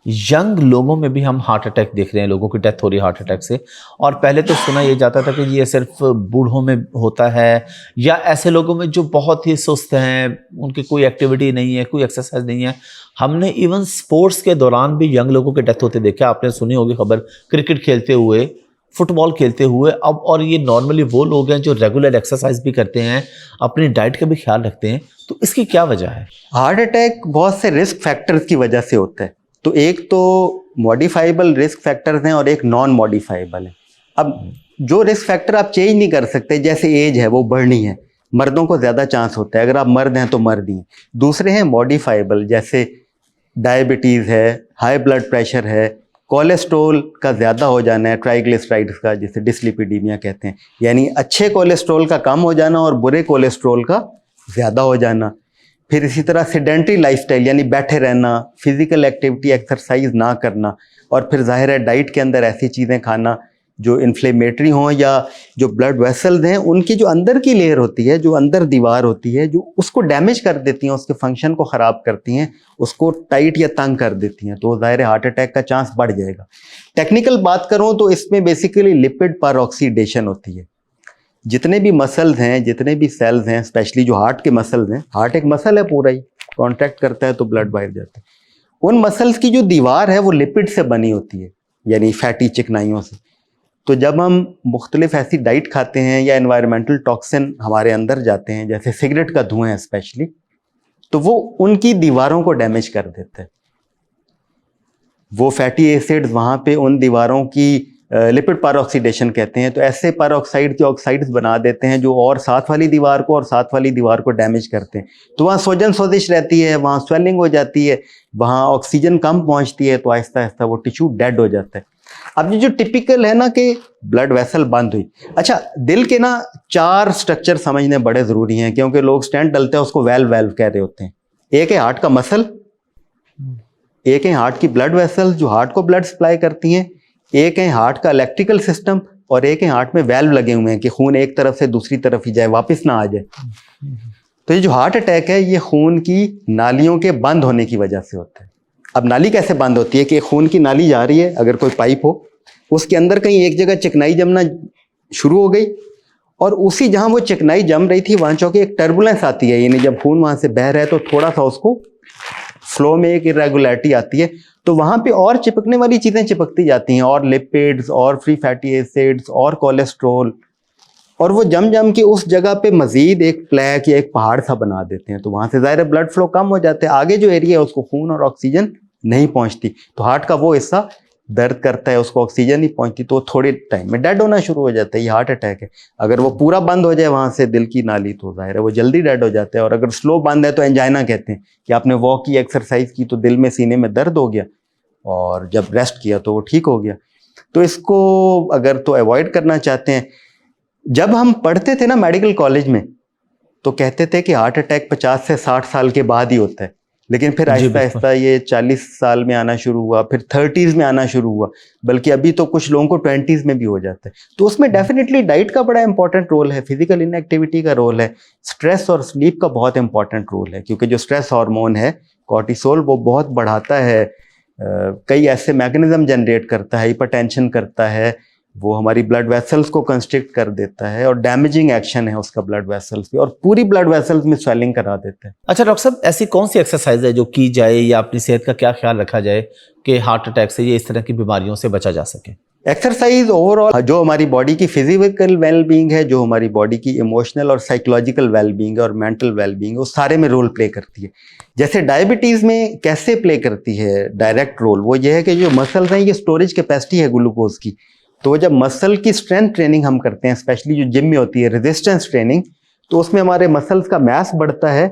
यंग लोगों में भी हम हार्ट अटैक देख रहे हैं, लोगों की डेथ हो रही है हार्ट अटैक से, और पहले तो सुना ये जाता था कि ये सिर्फ बूढ़ों में होता है या ऐसे लोगों में जो बहुत ही सुस्त हैं, उनकी कोई एक्टिविटी नहीं है, कोई एक्सरसाइज नहीं है। हमने इवन स्पोर्ट्स के दौरान भी यंग लोगों की डेथ होते देखा, आपने सुनी होगी खबर, क्रिकेट खेलते हुए, फुटबॉल खेलते हुए। अब और ये नॉर्मली वो लोग हैं जो रेगुलर एक्सरसाइज भी करते हैं, अपनी डाइट का भी ख्याल रखते हैं, तो इसकी क्या वजह है? हार्ट अटैक बहुत से रिस्क फैक्टर्स की वजह से होता है। तो एक तो मॉडिफाइबल रिस्क फैक्टर्स हैं और एक नॉन मॉडिफाइबल है। अब जो रिस्क फैक्टर आप चेंज नहीं कर सकते, जैसे एज है वो बढ़नी है, मर्दों को ज़्यादा चांस होता है, अगर आप मर्द हैं तो मर्द ही हैं। दूसरे हैं मॉडिफाइबल, जैसे डायबिटीज़ है, हाई ब्लड प्रेशर है, कोलेस्ट्रॉल का ज़्यादा हो जाना है, ट्राइग्लिसराइड्स का, जिसे डिसलिपिडीमिया कहते हैं, यानी अच्छे कोलेस्ट्रॉल का कम हो जाना और बुरे कोलेस्ट्रॉल का ज़्यादा हो जाना। फिर इसी तरह सेडेंटरी लाइफस्टाइल, यानी बैठे रहना, फिजिकल एक्टिविटी एक्सरसाइज ना करना, और फिर जाहिर है डाइट के अंदर ऐसी चीज़ें खाना जो इन्फ्लेमेटरी हों, या जो ब्लड वेसल्स हैं उनकी जो अंदर की लेयर होती है, जो अंदर दीवार होती है, जो उसको डैमेज कर देती हैं, उसके फंक्शन को ख़राब करती हैं, उसको टाइट या तंग कर देती हैं, तो ज़ाहिर है हार्ट अटैक का चांस बढ़ जाएगा। टेक्निकल बात करूँ तो इसमें बेसिकली लिपिड परऑक्सीडेशन होती है। जितने भी मसल्स हैं, जितने भी सेल्स हैं, स्पेशली जो हार्ट के मसल्स हैं, हार्ट एक मसल है पूरा ही, कॉन्ट्रैक्ट करता है तो ब्लड बाहर जाता है, उन मसल्स की जो दीवार है वो लिपिड से बनी होती है, यानी फैटी चिकनाइयों से। तो जब हम मुख्तलिफ ऐसी डाइट खाते हैं या एनवायरमेंटल टॉक्सिन हमारे अंदर जाते हैं, जैसे सिगरेट का धुआं है स्पेशली, तो वो उनकी दीवारों को डैमेज कर देता है। वो फैटी एसिड्स वहाँ पे उन दीवारों की लिपिड परऑक्सीडेशन कहते हैं, तो ऐसे परऑक्साइड के ऑक्साइड्स बना देते हैं जो और साथ वाली दीवार को और साथ वाली दीवार को डैमेज करते हैं। तो वहाँ सोजन सोजिश रहती है, वहाँ स्वेलिंग हो जाती है, वहाँ ऑक्सीजन कम पहुँचती है, तो आहिस्ता आहिस्ता वो टिश्यू डेड हो जाता है। अब ये जो टिपिकल है ना कि ब्लड वेसल बंद हुई, अच्छा दिल के ना 4 स्ट्रक्चर समझने बड़े ज़रूरी हैं, क्योंकि लोग स्टेंट डलते हैं उसको वेल्व वेल्व कह रहे होते हैं। एक है हार्ट का मसल, एक है हार्ट की ब्लड वेसल्स जो हार्ट को ब्लड सप्लाई करती हैं, एक है हार्ट का इलेक्ट्रिकल सिस्टम, और एक है हार्ट में वेल्व लगे हुए हैं कि खून एक तरफ से दूसरी तरफ ही जाए, वापस ना आ जाए। तो ये जो हार्ट अटैक है ये खून की नालियों के बंद होने की वजह से होता है। अब नाली कैसे बंद होती है कि खून की नाली जा रही है, अगर कोई पाइप हो, उसके अंदर कहीं एक जगह चिकनाई जमना शुरू हो गई, और उसी जहां वो चिकनाई जम रही थी वहां चौके एक टर्बुलेंस आती है, यानी जब खून वहां से बह रहा है तो थोड़ा सा उसको फ्लो में एक इरेगुलरिटी आती है, तो वहां पे और चिपकने वाली चीजें चिपकती जाती हैं, और लिपिड्स और फ्री फैटी एसिड्स और कोलेस्ट्रॉल, और वो जम जम के उस जगह पे मजीद एक प्लेक या एक पहाड़ सा बना देते हैं। तो वहां से ज़ाहिर ब्लड फ्लो कम हो जाते हैं, आगे जो एरिया है उसको खून और ऑक्सीजन नहीं पहुंचती, तो हार्ट का वो हिस्सा दर्द करता है, उसको ऑक्सीजन नहीं पहुंचती, तो थोड़े टाइम में डेड होना शुरू हो जाता है। ये हार्ट अटैक है। अगर वो पूरा बंद हो जाए वहां से दिल की नाली, तो जाहिर है वो जल्दी डेड हो जाता है, और अगर स्लो बंद है तो एंजाइना कहते हैं कि आपने वॉक की, एक्सरसाइज की, तो दिल में सीने में दर्द हो गया, और जब रेस्ट किया तो वो ठीक हो गया। तो इसको अगर तो अवॉइड करना चाहते हैं, जब हम पढ़ते थे ना मेडिकल कॉलेज में, तो कहते थे कि हार्ट अटैक 50 से 60 साल के बाद ही होता है, लेकिन फिर आहिस्ता आहिस्ता ये 40 साल में आना शुरू हुआ, फिर 30s में आना शुरू हुआ, बल्कि अभी तो कुछ लोगों को 20s में भी हो जाता है। तो उसमें डेफिनेटली डाइट का बड़ा इंपॉर्टेंट रोल है, फिजिकल इनएक्टिविटी का रोल है, स्ट्रेस और स्लीप का बहुत इंपॉर्टेंट रोल है, क्योंकि जो स्ट्रेस हार्मोन है कॉर्टिसोल वो बहुत बढ़ाता है, कई ऐसे मैकेनिज्म जनरेट करता है, हाइपरटेंशन करता है, वो हमारी ब्लड वेसल्स को कंस्ट्रिक्ट कर देता है, और डैमेजिंग एक्शन है उसका ब्लड वेसल्स पे, और पूरी ब्लड वेसल्स में स्वेलिंग करा देता है। अच्छा डॉक्टर साहब, ऐसी कौन सी एक्सरसाइज है जो की जाए, या अपनी सेहत का क्या ख्याल रखा जाए कि हार्ट अटैक से या इस तरह की बीमारियों से बचा जा सके? एक्सरसाइज ओवरऑल जो हमारी बॉडी की फिजिकल वेलबींग है, जो हमारी बॉडी की इमोशनल और साइकोलॉजिकल वेलबींग है और मेंटल वेलबींग है, उस सारे में रोल प्ले करती है। जैसे डायबिटीज़ में कैसे प्ले करती है डायरेक्ट रोल, वो ये है कि जो मसल्स हैं ये स्टोरेज कैपेसिटी है ग्लूकोज की, तो जब मसल की स्ट्रेंथ ट्रेनिंग हम करते हैं, स्पेशली जो जिम में होती है रेजिस्टेंस ट्रेनिंग, तो उसमें हमारे मसल्स का मास बढ़ता है,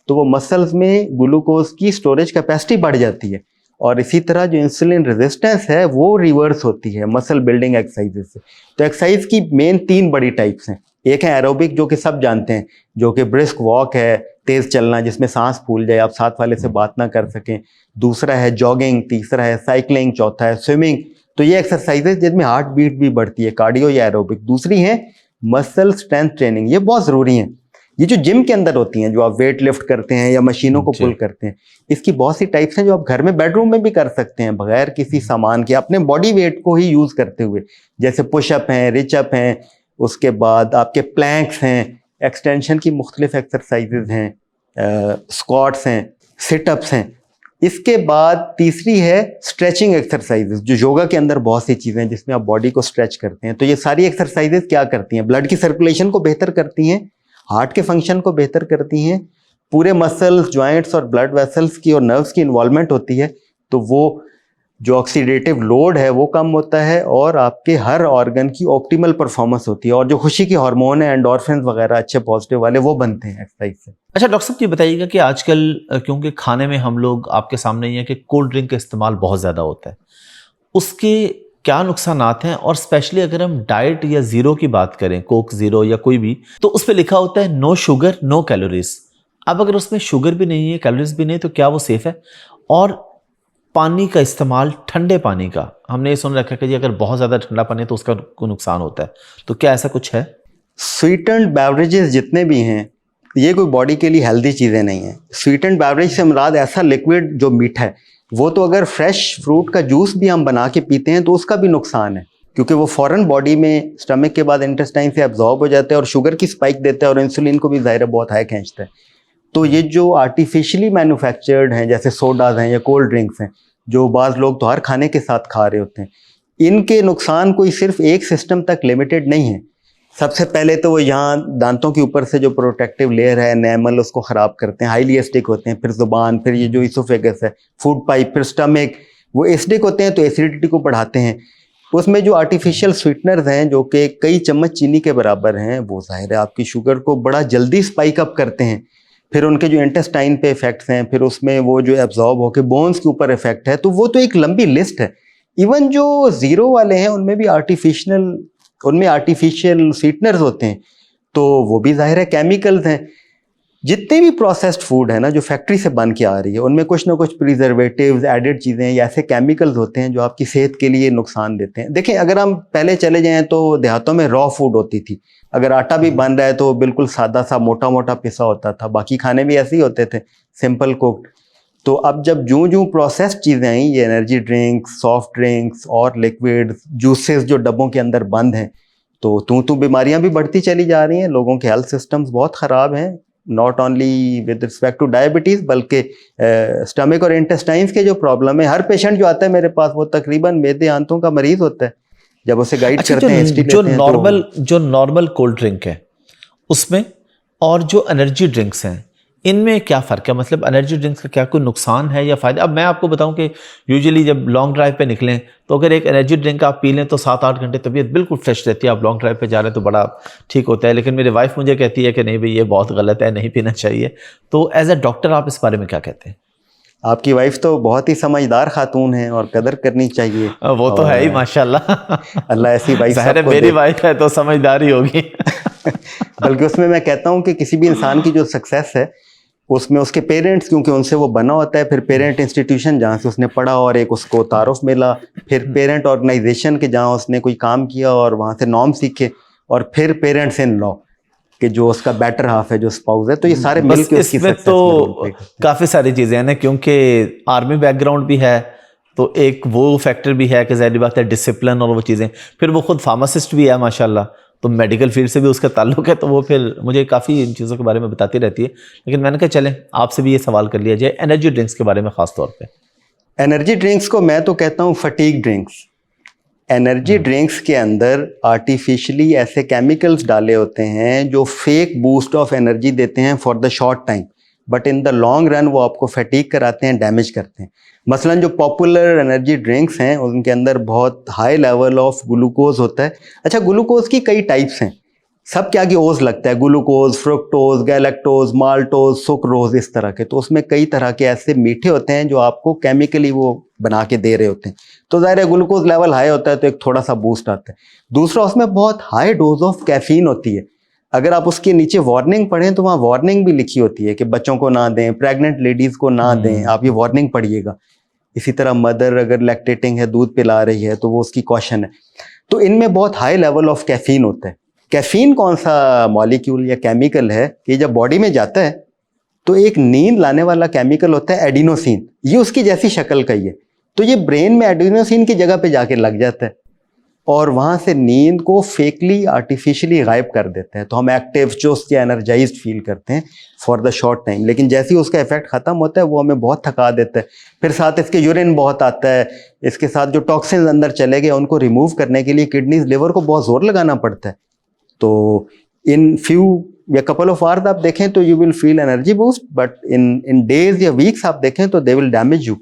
तो वो मसल्स में ग्लूकोज की स्टोरेज कैपेसिटी बढ़ जाती है, और इसी तरह जो इंसुलिन रेजिस्टेंस है वो रिवर्स होती है मसल बिल्डिंग एक्सरसाइजेज से। तो एक्सरसाइज की मेन 3 बड़ी टाइप्स हैं। एक है एरोबिक, जो कि सब जानते हैं, जो कि ब्रिस्क वॉक है, तेज चलना जिसमें सांस फूल जाए, आप साथ वाले से बात ना कर सकें। दूसरा है जॉगिंग, तीसरा है साइकिलिंग, चौथा है स्विमिंग। तो ये एक्सरसाइजेज जिसमें हार्ट बीट भी बढ़ती है, कार्डियो या एरोबिक। दूसरी है मसल स्ट्रेंथ ट्रेनिंग, ये बहुत ज़रूरी है। ये जो जिम के अंदर होती हैं, जो आप वेट लिफ्ट करते हैं या मशीनों को पुल करते हैं, इसकी बहुत सी टाइप्स हैं जो आप घर में बेडरूम में भी कर सकते हैं बगैर किसी सामान के, अपने बॉडी वेट को ही यूज़ करते हुए। जैसे पुशअप हैं, रिचअप हैं, उसके बाद आपके प्लैंक्स हैं, एक्सटेंशन की मुख्तलिफ एक्सरसाइजेज हैं, स्क्वाट्स हैं, सिटअप्स हैं। इसके बाद तीसरी है स्ट्रेचिंग एक्सरसाइजेज, जो योगा के अंदर बहुत सी चीज़ें हैं जिसमें आप बॉडी को स्ट्रेच करते हैं। तो ये सारी एक्सरसाइजेज क्या करती हैं? ब्लड की सर्कुलेशन को बेहतर करती हैं, हार्ट के फंक्शन को बेहतर करती हैं, पूरे मसल्स, जॉइंट्स और ब्लड वेसल्स की और नर्व्स की इन्वॉल्वमेंट होती है, तो वो जो ऑक्सीडेटिव लोड है वो कम होता है और आपके हर ऑर्गन की ऑप्टिमल परफॉर्मेंस होती है, और जो खुशी के हार्मोन है एंडोर्फिन वगैरह अच्छे पॉजिटिव वाले वो बनते हैं एक्सरसाइज से। अच्छा डॉक्टर साहब, ये बताइएगा कि आजकल क्योंकि खाने में हम लोग आपके सामने ही है कि कोल्ड ड्रिंक का इस्तेमाल बहुत ज़्यादा होता है, उसके क्या नुकसानात हैं? और स्पेशली अगर हम डाइट या ज़ीरो की बात करें, कोक ज़ीरो या कोई भी, तो उस पे लिखा होता है नो शुगर नो कैलोरीज। अब अगर उसमें शुगर भी नहीं है, कैलोरीज भी नहीं, तो क्या वो सेफ है? और पानी का इस्तेमाल, ठंडे पानी का, हमने ये सुन रखा है कि जी अगर बहुत ज़्यादा ठंडा पानी है तो उसका को नुकसान होता है, तो क्या ऐसा कुछ है? स्वीटेंड बेवरेजेस जितने भी हैं ये कोई बॉडी के लिए हेल्दी चीज़ें नहीं हैं। स्वीटेंड बेवरेज से मुराद ऐसा लिक्विड जो मीठा है, वो तो अगर फ्रेश फ्रूट का जूस भी हम बना के पीते हैं तो उसका भी नुकसान है, क्योंकि वो फ़ौरन बॉडी में स्टमक के बाद इंटेस्टाइन से एब्जॉर्ब हो जाता है और शुगर की स्पाइक देता है और इंसुलिन को भी ज़ाहिर है बहुत हाई खींचता है। तो ये जो आर्टिफिशियली मैन्युफैक्चर्ड हैं जैसे सोडाज हैं या कोल्ड ड्रिंक्स हैं, जो बाज़ लोग तो हर खाने के साथ खा रहे होते हैं, इनके नुकसान कोई सिर्फ एक सिस्टम तक लिमिटेड नहीं है। सबसे पहले तो वो यहाँ दांतों के ऊपर से जो प्रोटेक्टिव लेयर है एनेमल, उसको ख़राब करते हैं, हाईली एसिडिक होते हैं। फिर जुबान, फिर ये जो इसोफेगस है, फूड पाइप, फिर स्टमक, वो एसिडिक होते हैं तो एसिडिटी को बढ़ाते हैं। उसमें जो आर्टिफिशियल स्वीटनर्स हैं जो कि कई चम्मच चीनी के बराबर हैं, वो ज़ाहिर है आपकी शुगर को बड़ा जल्दी स्पाइक अप करते हैं। फिर उनके जो इंटेस्टाइन पे इफेक्ट्स हैं, फिर उसमें वो जो एब्जॉर्ब होकर बोन्स के ऊपर इफेक्ट है, तो वो तो एक लंबी लिस्ट है। इवन जो ज़ीरो वाले हैं उनमें आर्टिफिशियल स्वीटनर्स होते हैं, तो वो भी ज़ाहिर है केमिकल्स हैं। जितने भी प्रोसेस्ड फूड है ना जो फैक्ट्री से बन के आ रही है, उनमें कुछ ना कुछ प्रिजर्वेटिव्स, एडेड चीज़ें या ऐसे केमिकल्स होते हैं जो आपकी सेहत के लिए नुकसान देते हैं। देखें, अगर हम पहले चले जाएं तो देहातों में रॉ फूड होती थी। अगर आटा भी बन रहा है तो बिल्कुल सादा सा मोटा मोटा पिसा होता था, बाकी खाने भी ऐसे ही होते थे, सिंपल कुक्ड। तो अब जब जूं प्रोसेस्ड चीज़ें आई, ये एनर्जी ड्रिंक्स, सॉफ्ट ड्रिंक्स और लिक्विड जूसेस जो डब्बों के अंदर बंद हैं, तो बीमारियां भी बढ़ती चली जा रही हैं। लोगों के हेल्थ सिस्टम्स बहुत ख़राब हैं, not only with respect two diabetes, बल्कि स्टमक और इंटेस्टाइन्स के जो प्रॉब्लम है। हर पेशेंट जो आता है मेरे पास वो तकरीबन मेदे आंतों का मरीज़ होता है। जब उसे गाइड अच्छा, करते हैं, हिस्ट्री लेते हैं, जो नॉर्मल कोल्ड ड्रिंक है उसमें और जो एनर्जी ड्रिंक्स हैं, इनमें क्या फ़र्क है? मतलब एनर्जी ड्रिंक्स का क्या कोई नुकसान है या फ़ायदा? अब मैं आपको बताऊं कि यूजुअली जब लॉन्ग ड्राइव पे निकलें तो अगर एक एनर्जी ड्रिंक आप पी लें तो 7-8 घंटे तबीयत बिल्कुल फ्रेश रहती है। आप लॉन्ग ड्राइव पे जा रहे हैं तो बड़ा ठीक होता है। लेकिन मेरी वाइफ मुझे कहती है कि नहीं भाई, ये बहुत गलत है, नहीं पीना चाहिए। तो एज ए डॉक्टर आप इस बारे में क्या कहते हैं? आपकी वाइफ तो बहुत ही समझदार खातून है और कदर करनी चाहिए। वो तो है ही माशाल्लाह। अल्लाह ऐसी वाइफ ज़ाहिर है मेरी वाइफ है तो समझदारी होगी। बल्कि उसमें मैं कहता हूँ कि किसी भी इंसान की जो सक्सेस है उसमें उसके पेरेंट्स, क्योंकि उनसे वो बना होता है, फिर पेरेंट इंस्टीट्यूशन जहाँ से उसने पढ़ा और एक उसको तारुफ मिला, फिर पेरेंट ऑर्गेनाइजेशन के जहाँ उसने कोई काम किया और वहाँ से नॉर्म सीखे, और फिर पेरेंट्स इन लॉ कि जो उसका बेटर हाफ है, जो स्पाउस है, तो ये सारे मिलकर उसकी सक्सेस तो काफ़ी सारी चीज़ें हैं ना, क्योंकि आर्मी बैकग्राउंड भी है तो एक वो फैक्टर भी है कि ज़ाहिर बात है डिसिप्लिन और वो चीज़ें। फिर वो खुद फार्मासिस्ट भी है माशाल्लाह, तो मेडिकल फील्ड से भी उसका ताल्लुक है, तो वो फिर मुझे काफ़ी इन चीज़ों के बारे में बताती रहती है। लेकिन मैंने कहा चलें आपसे भी ये सवाल कर लिया जाए एनर्जी ड्रिंक्स के बारे में ख़ास तौर पे। एनर्जी ड्रिंक्स को मैं तो कहता हूँ फटीग ड्रिंक्स। एनर्जी ड्रिंक्स के अंदर आर्टिफिशियली ऐसे केमिकल्स डाले होते हैं जो फेक बूस्ट ऑफ एनर्जी देते हैं for the short time, but in the long run वो आपको फटीग कराते हैं, डैमेज करते हैं। मसलन जो पॉपुलर एनर्जी ड्रिंक्स हैं उनके अंदर बहुत हाई लेवल ऑफ ग्लूकोज होता है। अच्छा, ग्लूकोज की कई टाइप्स हैं, सब क्या कि ओज लगता है, glucose, fructose, galactose, maltose, sucrose, इस तरह के। तो उसमें कई तरह के ऐसे मीठे होते हैं जो आपको केमिकली वो बना के दे रहे होते हैं। तो ज़ाहिर है ग्लूकोज लेवल हाई होता है तो एक थोड़ा सा बूस्ट आता है। दूसरा, उसमें बहुत हाई डोज ऑफ कैफीन होती है। अगर आप उसके नीचे वार्निंग पढ़ें तो वहाँ वार्निंग भी लिखी होती है कि बच्चों को ना दें, प्रेग्नेंट लेडीज़ को ना दें, आप ये वार्निंग पढ़िएगा। इसी तरह मदर अगर लैक्टेटिंग है, दूध पिला रही है, तो वो उसकी कॉशन है। तो इनमें बहुत हाई लेवल ऑफ कैफीन होता है। कैफीन कौन सा मॉलिक्यूल या केमिकल है कि जब बॉडी में जाता है तो एक नींद लाने वाला केमिकल होता है एडिनोसिन, ये उसकी जैसी शक्ल का ही है। तो ये ब्रेन में एडिनोसिन की जगह पे जाके लग जाता है और वहाँ से नींद को फेकली आर्टिफिशियली गायब कर देते हैं। तो हम एक्टिव, चुस्त या एनर्जाइज्ड फील करते हैं फॉर द शॉर्ट टाइम, लेकिन जैसे ही उसका इफेक्ट ख़त्म होता है वो हमें बहुत थका देता है। फिर साथ इसके यूरिन बहुत आता है, इसके साथ जो टॉक्सिन्स अंदर चले गए उनको रिमूव करने के लिए किडनीज, लिवर को बहुत ज़ोर लगाना पड़ता है। तो इन फ्यू या कपल ऑफ आवर्स आप देखें तो you will feel energy boost, but in days या वीक्स आप देखें तो दे विल डैमेज यू।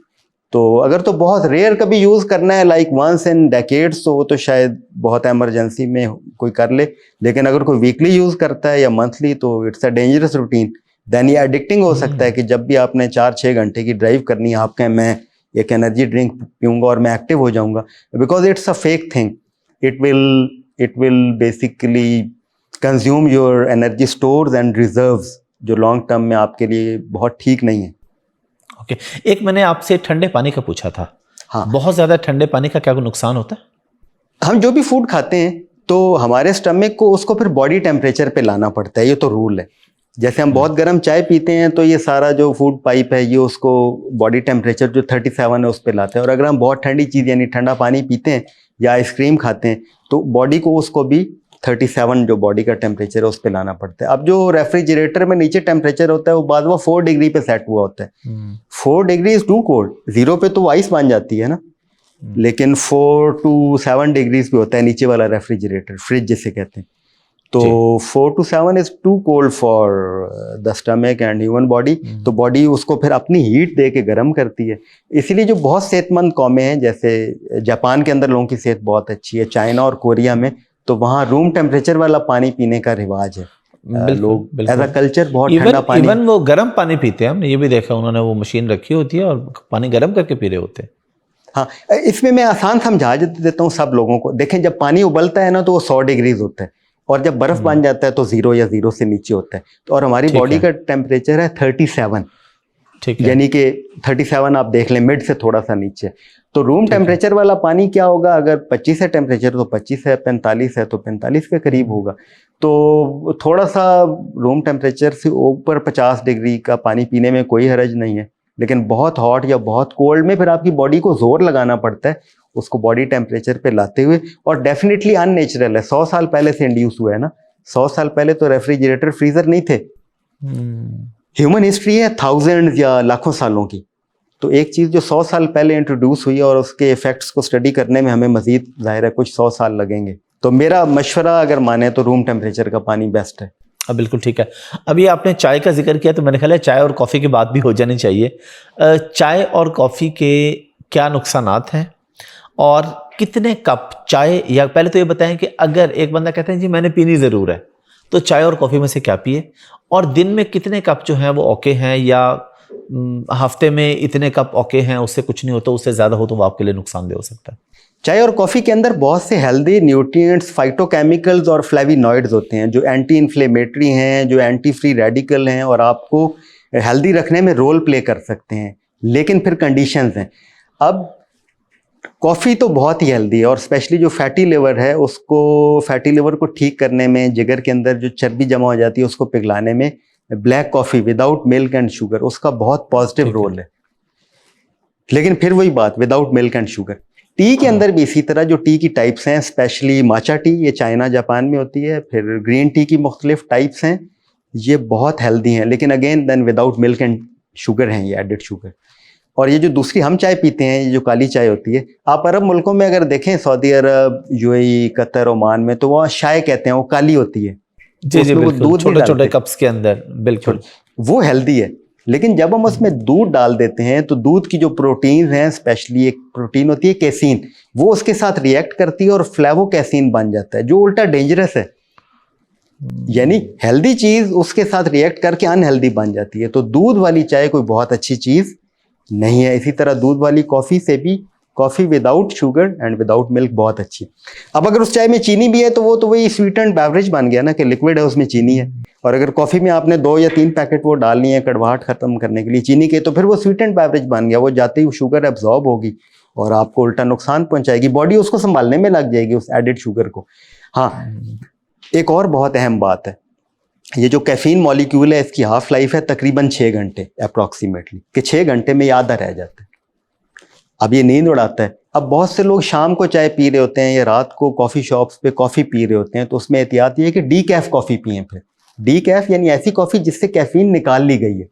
तो अगर तो बहुत रेयर कभी यूज़ करना है लाइक वंस इन डेकेड्स, तो वो तो शायद बहुत इमरजेंसी में कोई कर ले, लेकिन अगर कोई वीकली यूज़ करता है या मंथली तो it's a dangerous routine. Then ये एडिक्टिंग हो सकता है कि जब भी आपने 4-6 घंटे की ड्राइव करनी है, आप कहें मैं एक एनर्जी ड्रिंक पीऊँगा और मैं एक्टिव हो जाऊँगा, because it's a fake thing. It will basically consume your energy stores and reserves, जो लॉन्ग टर्म में आपके लिए बहुत ठीक नहीं है। ओके, एक मैंने आपसे ठंडे पानी का पूछा था। हाँ, बहुत ज्यादा ठंडे पानी का क्या कोई नुकसान होता है? हम जो भी फूड खाते हैं तो हमारे स्टमक को उसको फिर बॉडी टेम्परेचर पे लाना पड़ता है, ये तो रूल है। जैसे हम बहुत गर्म चाय पीते हैं तो ये सारा जो फूड पाइप है ये उसको बॉडी टेम्परेचर जो 37 है उस पर लाता है, और अगर हम बहुत ठंडी चीज़ यानी ठंडा पानी पीते हैं या आइसक्रीम खाते हैं तो बॉडी को उसको भी 37 जो बॉडी का टेम्परेचर है उस पर लाना पड़ता है। अब जो रेफ्रिजरेटर में नीचे टेम्परेचर होता है वो बाद में 4 डिग्री पे सेट हुआ होता है। 4 डिग्री इज टू कोल्ड, 0 पे तो वो आइस बन जाती है ना, लेकिन 4 to 7 डिग्रीज पे होता है नीचे वाला रेफ्रिजरेटर, फ्रिज जिसे कहते हैं। तो 4 to 7 is too cold for the stomach and human body, तो बॉडी उसको फिर अपनी हीट दे के गर्म करती है। इसीलिए जो बहुत सेहतमंद कौमें हैं, जैसे जापान के अंदर लोगों की सेहत बहुत अच्छी है, चाइना और कोरिया में, तो वहाँ रूम टेम्परेचर वाला पानी पीने का रिवाज है। लोग एज अ कल्चर बहुत ठंडा पानी, इवन वो गर्म पानी पीते हैं, हमने ये भी देखा, उन्होंने वो मशीन रखी होती है और पानी गर्म करके पी रहे होते हैं। हाँ, इसमें मैं आसान समझा देता हूँ सब लोगों को। देखें, जब पानी उबलता है ना तो वो 100 डिग्रीज होता है, और जब बर्फ बन जाता है तो 0 या 0 से नीचे होता है। तो और हमारी बॉडी का टेम्परेचर है 37, ठीक है, यानी कि 37 आप देख लें, मिड से थोड़ा सा नीचे। तो रूम टेम्परेचर वाला पानी क्या होगा, अगर 25 है टेम्परेचर तो 25 है, 45 है तो 45 के करीब होगा। तो थोड़ा सा रूम टेम्परेचर से ऊपर 50 डिग्री का पानी पीने में कोई हर्ज नहीं है, लेकिन बहुत हॉट या बहुत कोल्ड में फिर आपकी बॉडी को जोर लगाना पड़ता है उसको बॉडी टेम्परेचर पे लाते हुए, और डेफिनेटली अननेचुरल है। 100 साल पहले से इंड्यूस हुआ है ना, 100 साल पहले तो रेफ्रिजरेटर फ्रीजर नहीं थे। ह्यूमन हिस्ट्री है थाउजेंड्स या लाखों सालों की, तो एक चीज़ जो 100 साल पहले इंट्रोड्यूस हुई और उसके इफेक्ट्स को स्टडी करने में हमें मजीद जाहिर है कुछ 100 साल लगेंगे। तो मेरा मशवरा अगर माने तो रूम टेम्परेचर का पानी बेस्ट है। बिल्कुल ठीक है। अभी आपने चाय का जिक्र किया तो मैंने ख्याल है चाय और कॉफ़ी की बात भी हो जानी चाहिए। चाय और कॉफ़ी के क्या नुकसानात हैं और कितने कप चाय, या पहले तो ये बताएं कि अगर एक बंदा कहता है जी मैंने पीनी ज़रूर है, तो चाय और कॉफ़ी में से क्या पिए, और दिन में कितने कप जो हैं वो ओके हैं, या हफ्ते में इतने कप ओके हैं, उससे कुछ नहीं होता, उससे ज़्यादा हो तो वो आपके लिए नुकसानदेह हो सकता है। चाय और कॉफ़ी के अंदर बहुत से हेल्दी न्यूट्रिएंट्स, फाइटोकेमिकल्स और फ्लेविनॉइड्स होते हैं जो एंटी इन्फ्लेमेटरी हैं, जो एंटी फ्री रेडिकल हैं और आपको हेल्दी रखने में रोल प्ले कर सकते हैं। लेकिन फिर कंडीशंस हैं। अब कॉफ़ी तो बहुत ही हेल्दी है, और स्पेशली जो फैटी लिवर है उसको, फैटी लिवर को ठीक करने में, जिगर के अंदर जो चर्बी जमा हो जाती है उसको पिघलाने में black coffee without milk and sugar उसका बहुत पॉजिटिव रोल है। लेकिन फिर वही बात, without milk and sugar. T के अंदर भी इसी तरह जो टी की टाइप्स हैं, स्पेशली माचा टी, ये चाइना जापान में होती है, फिर ग्रीन टी की मुख्तलिफ टाइप्स हैं, ये बहुत हेल्दी हैं, लेकिन again then without milk and sugar हैं, ये एडिड शुगर। और ये जो दूसरी हम चाय पीते हैं, ये जो काली चाय होती है, आप अरब मुल्कों में अगर देखें, सऊदी अरब, यूएई, कतर, ओमान में, तो वहाँ चाय कहते हैं, वो काली होती है। जी जी, बिल्कुल, छोटे छोटे कप्स के अंदर, बिल्कुल वो हेल्दी है। लेकिन जब हम उसमें दूध डाल देते हैं तो दूध की जो प्रोटीन हैं, स्पेशली एक प्रोटीन होती है कैसीन, वो उसके साथ रिएक्ट करती है और फ्लेवो कैसीन बन जाता है, जो उल्टा डेंजरस है। यानी हेल्दी चीज उसके साथ रिएक्ट करके अनहेल्दी बन जाती है। तो दूध वाली चाय कोई बहुत अच्छी चीज नहीं है। इसी तरह दूध वाली कॉफी से भी, coffee without sugar and without milk बहुत अच्छी। अब अगर उस चाय में चीनी भी है तो वो तो वही स्वीटेंड बेवरेज बन गया ना, कि लिक्विड है उसमें चीनी है। और अगर कॉफी में आपने 2 या 3 पैकेट वो डालनी है कड़वाहट खत्म करने के लिए चीनी के, तो फिर वो स्वीटेंड बेवरेज बन गया, वो जाते ही शुगर एब्जॉर्ब होगी और आपको उल्टा नुकसान पहुंचाएगी, बॉडी उसको संभालने में लग जाएगी उस एडिड शुगर को। हाँ, एक और बहुत अहम बात है, ये जो कैफीन मॉलिक्यूल है इसकी हाफ लाइफ है तकरीबन 6 घंटे अप्रॉक्सीमेटली, कि 6 घंटे में ये आधा रह जाता है। अब ये नींद उड़ाता है। अब बहुत से लोग शाम को चाय पी रहे होते हैं या रात को कॉफ़ी शॉप्स पे कॉफ़ी पी रहे होते हैं, तो उसमें एहतियात ये है कि डीकैफ कॉफ़ी पिएं। फिर डीकैफ यानी ऐसी कॉफ़ी जिससे कैफीन निकाल ली गई है,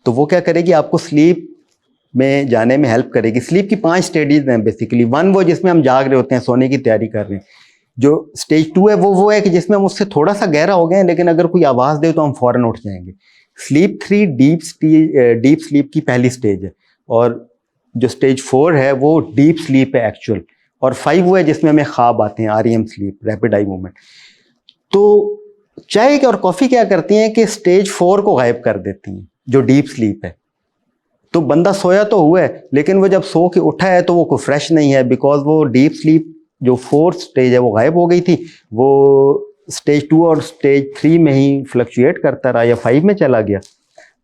तो वो क्या करेगी, आपको स्लीप में जाने में हेल्प करेगी। स्लीप की 5 स्टेजेस हैं बेसिकली। 1 वो जिसमें हम जाग रहे होते हैं, सोने की तैयारी कर रहे हैं। जो स्टेज 2 है वो है कि जिसमें हम उससे थोड़ा सा गहरा हो गए हैं, लेकिन अगर कोई आवाज़ दे तो हम फ़ौरन उठ जाएंगे। स्लीप 3 डीप स्लीप की पहली स्टेज है, और जो स्टेज 4 है वो डीप स्लीप है एक्चुअल, और 5 वो है जिसमें हमें ख्वाब आते हैं, REM sleep, rapid eye movement. तो चाय और कॉफ़ी क्या करती हैं कि स्टेज 4 को गायब कर देती हैं, जो डीप स्लीप है। तो बंदा सोया तो हुआ है, लेकिन वो जब सो के उठा है तो वो कोई फ्रेश नहीं है, बिकॉज वो डीप स्लीप जो 4th स्टेज है वो गायब हो गई थी। वो स्टेज 2 और स्टेज 3 में ही फ्लक्चुएट करता रहा या 5 में चला गया।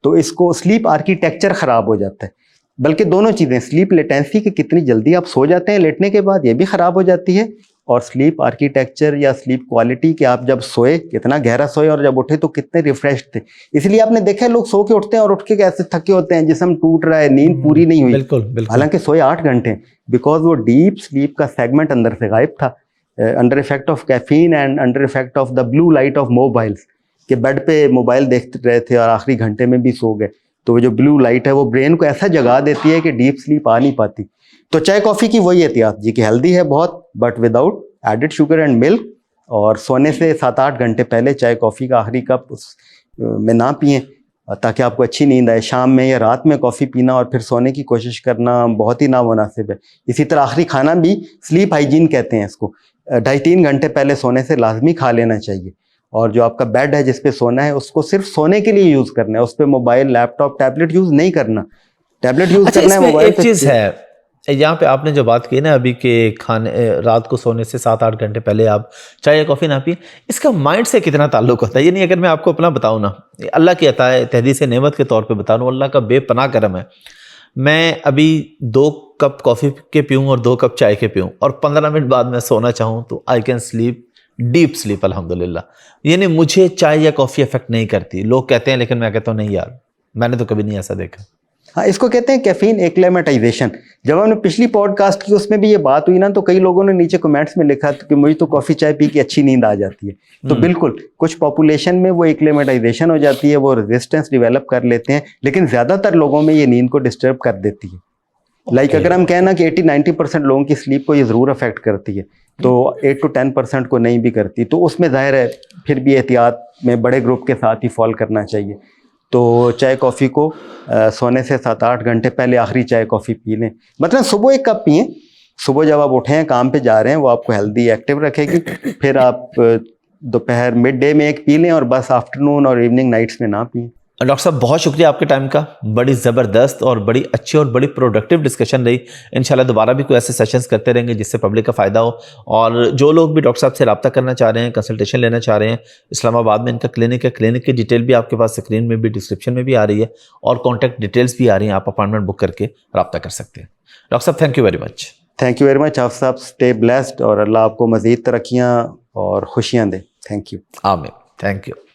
तो इसको स्लीप आर्किटेक्चर ख़राब हो जाता है। बल्कि दोनों चीज़ें, स्लीप लेटेंसी कि कितनी जल्दी आप सो जाते हैं लेटने के बाद, ये भी ख़राब हो जाती है, और स्लीप आर्किटेक्चर या स्लीप क्वालिटी कि आप जब सोए कितना गहरा सोए और जब उठे तो कितने रिफ्रेश थे। इसलिए आपने देखा है लोग सो के उठते हैं और उठ के कैसे थके होते हैं, जिस्म टूट रहा है, नींद पूरी नहीं हुई। बिल्कुल बिल्कुल। हालांकि सोए 8 घंटे, बिकॉज वो डीप स्लीप का सेगमेंट अंदर से गायब था, under effect of caffeine and under effect of the blue light of mobiles, कि बेड पे मोबाइल देखते रहे थे और आखिरी घंटे में भी सो गए। तो वो जो ब्लू लाइट है वो ब्रेन को ऐसा जगा देती है कि डीप स्लीप आ नहीं पाती। तो चाय कॉफ़ी की वही एहतियात जी कि हेल्दी है बहुत, but without added sugar and milk, और सोने से 7-8 घंटे पहले चाय कॉफ़ी का आखिरी कप में ना पिएं, ताकि आपको अच्छी नींद आए। शाम में या रात में कॉफ़ी पीना और फिर सोने की कोशिश करना बहुत ही नामुनासिब है। इसी तरह आखिरी खाना भी स्लीप हाइजीन कहते हैं इसको, 2.5-3 घंटे पहले सोने से लाजमी खा लेना चाहिए। और जो आपका बेड है जिस पे सोना है उसको सिर्फ सोने के लिए यूज़ करना है, उस पर मोबाइल, लैपटॉप, टैबलेट यूज़ नहीं करना। टैबलेट यूज़ करना है, मोबाइल एक चीज़ है यहाँ पे आपने जो बात की ना अभी के खाने रात को सोने से 7-8 घंटे पहले आप चाय या कॉफ़ी ना पिए, इसका माइंड से कितना ताल्लुक होता है? ये नहीं, अगर मैं आपको अपना बताऊँ ना, अल्लाह की अता है, तहदीस नेमत के तौर पे बता रहा हूँ, अल्लाह का बेपनाह करम है। मैं अभी 2 कप कॉफ़ी के पीऊँ और 2 कप चाय के पीऊँ और 15 मिनट बाद मैं सोना चाहूँ तो I can sleep deep sleep अल्हम्दुलिल्लाह। यानी मुझे चाय या कॉफ़ी अफेक्ट नहीं करती। लोग कहते हैं, लेकिन मैं कहता हूँ नहीं यार, मैंने तो कभी नहीं ऐसा देखा। हाँ, इसको कहते हैं कैफीन एक्लेमेटाइजेशन। जब हमने पिछली पॉडकास्ट की उसमें भी ये बात हुई ना, तो कई लोगों ने नीचे कमेंट्स में लिखा कि मुझे तो कॉफ़ी चाय पी के अच्छी नींद आ जाती है। तो बिल्कुल कुछ पॉपुलेशन में वो एक्लेमेटाइजेशन हो जाती है, वो रेजिस्टेंस डेवलप कर लेते हैं, लेकिन ज़्यादातर लोगों में ये नींद को डिस्टर्ब कर देती है। लाइक अगर हम कहना कि 80-90% लोगों की स्लीप को ये ज़रूर अफेक्ट करती है, तो 8-10% को नहीं भी करती, तो उसमें ज़ाहिर है फिर भी एहतियात में बड़े ग्रुप के साथ ही फॉलो करना चाहिए। तो चाय कॉफ़ी को सोने से 7-8 घंटे पहले आखिरी चाय कॉफ़ी पी लें। मतलब सुबह 1 कप पिएं, सुबह जब आप उठे हैं, काम पे जा रहे हैं, वो आपको हेल्दी एक्टिव रखेगी। फिर आप दोपहर मिड डे में 1 पी लें, और बस आफ्टरनून और इवनिंग नाइट्स में ना पिएं। डॉक्टर साहब बहुत शुक्रिया आपके टाइम का, बड़ी ज़बरदस्त और बड़ी अच्छी और बड़ी प्रोडक्टिव डिस्कशन रही। इंशाल्लाह दोबारा भी कोई ऐसे सेशंस करते रहेंगे जिससे पब्लिक का फ़ायदा हो। और जो लोग भी डॉक्टर साहब से रब्ता करना चाह रहे हैं, कंसल्टेशन लेना चाह रहे हैं, इस्लामाबाद में इनका क्लिनिक है, क्लिनिक की डिटेल भी आपके पास स्क्रीन में भी, डिस्क्रिप्शन में भी आ रही है, और कॉन्टैक्ट डिटेल्स भी आ रही हैं, आप अपॉइंटमेंट बुक करके रब्ता कर सकते हैं। डॉक्टर साहब thank you very much. Thank you very much. आप साहब स्टे ब्लेस्ड और अल्लाह आपको मज़ीद तरक्कियाँ और खुशियाँ दे। Thank you. आमीन। Thank you.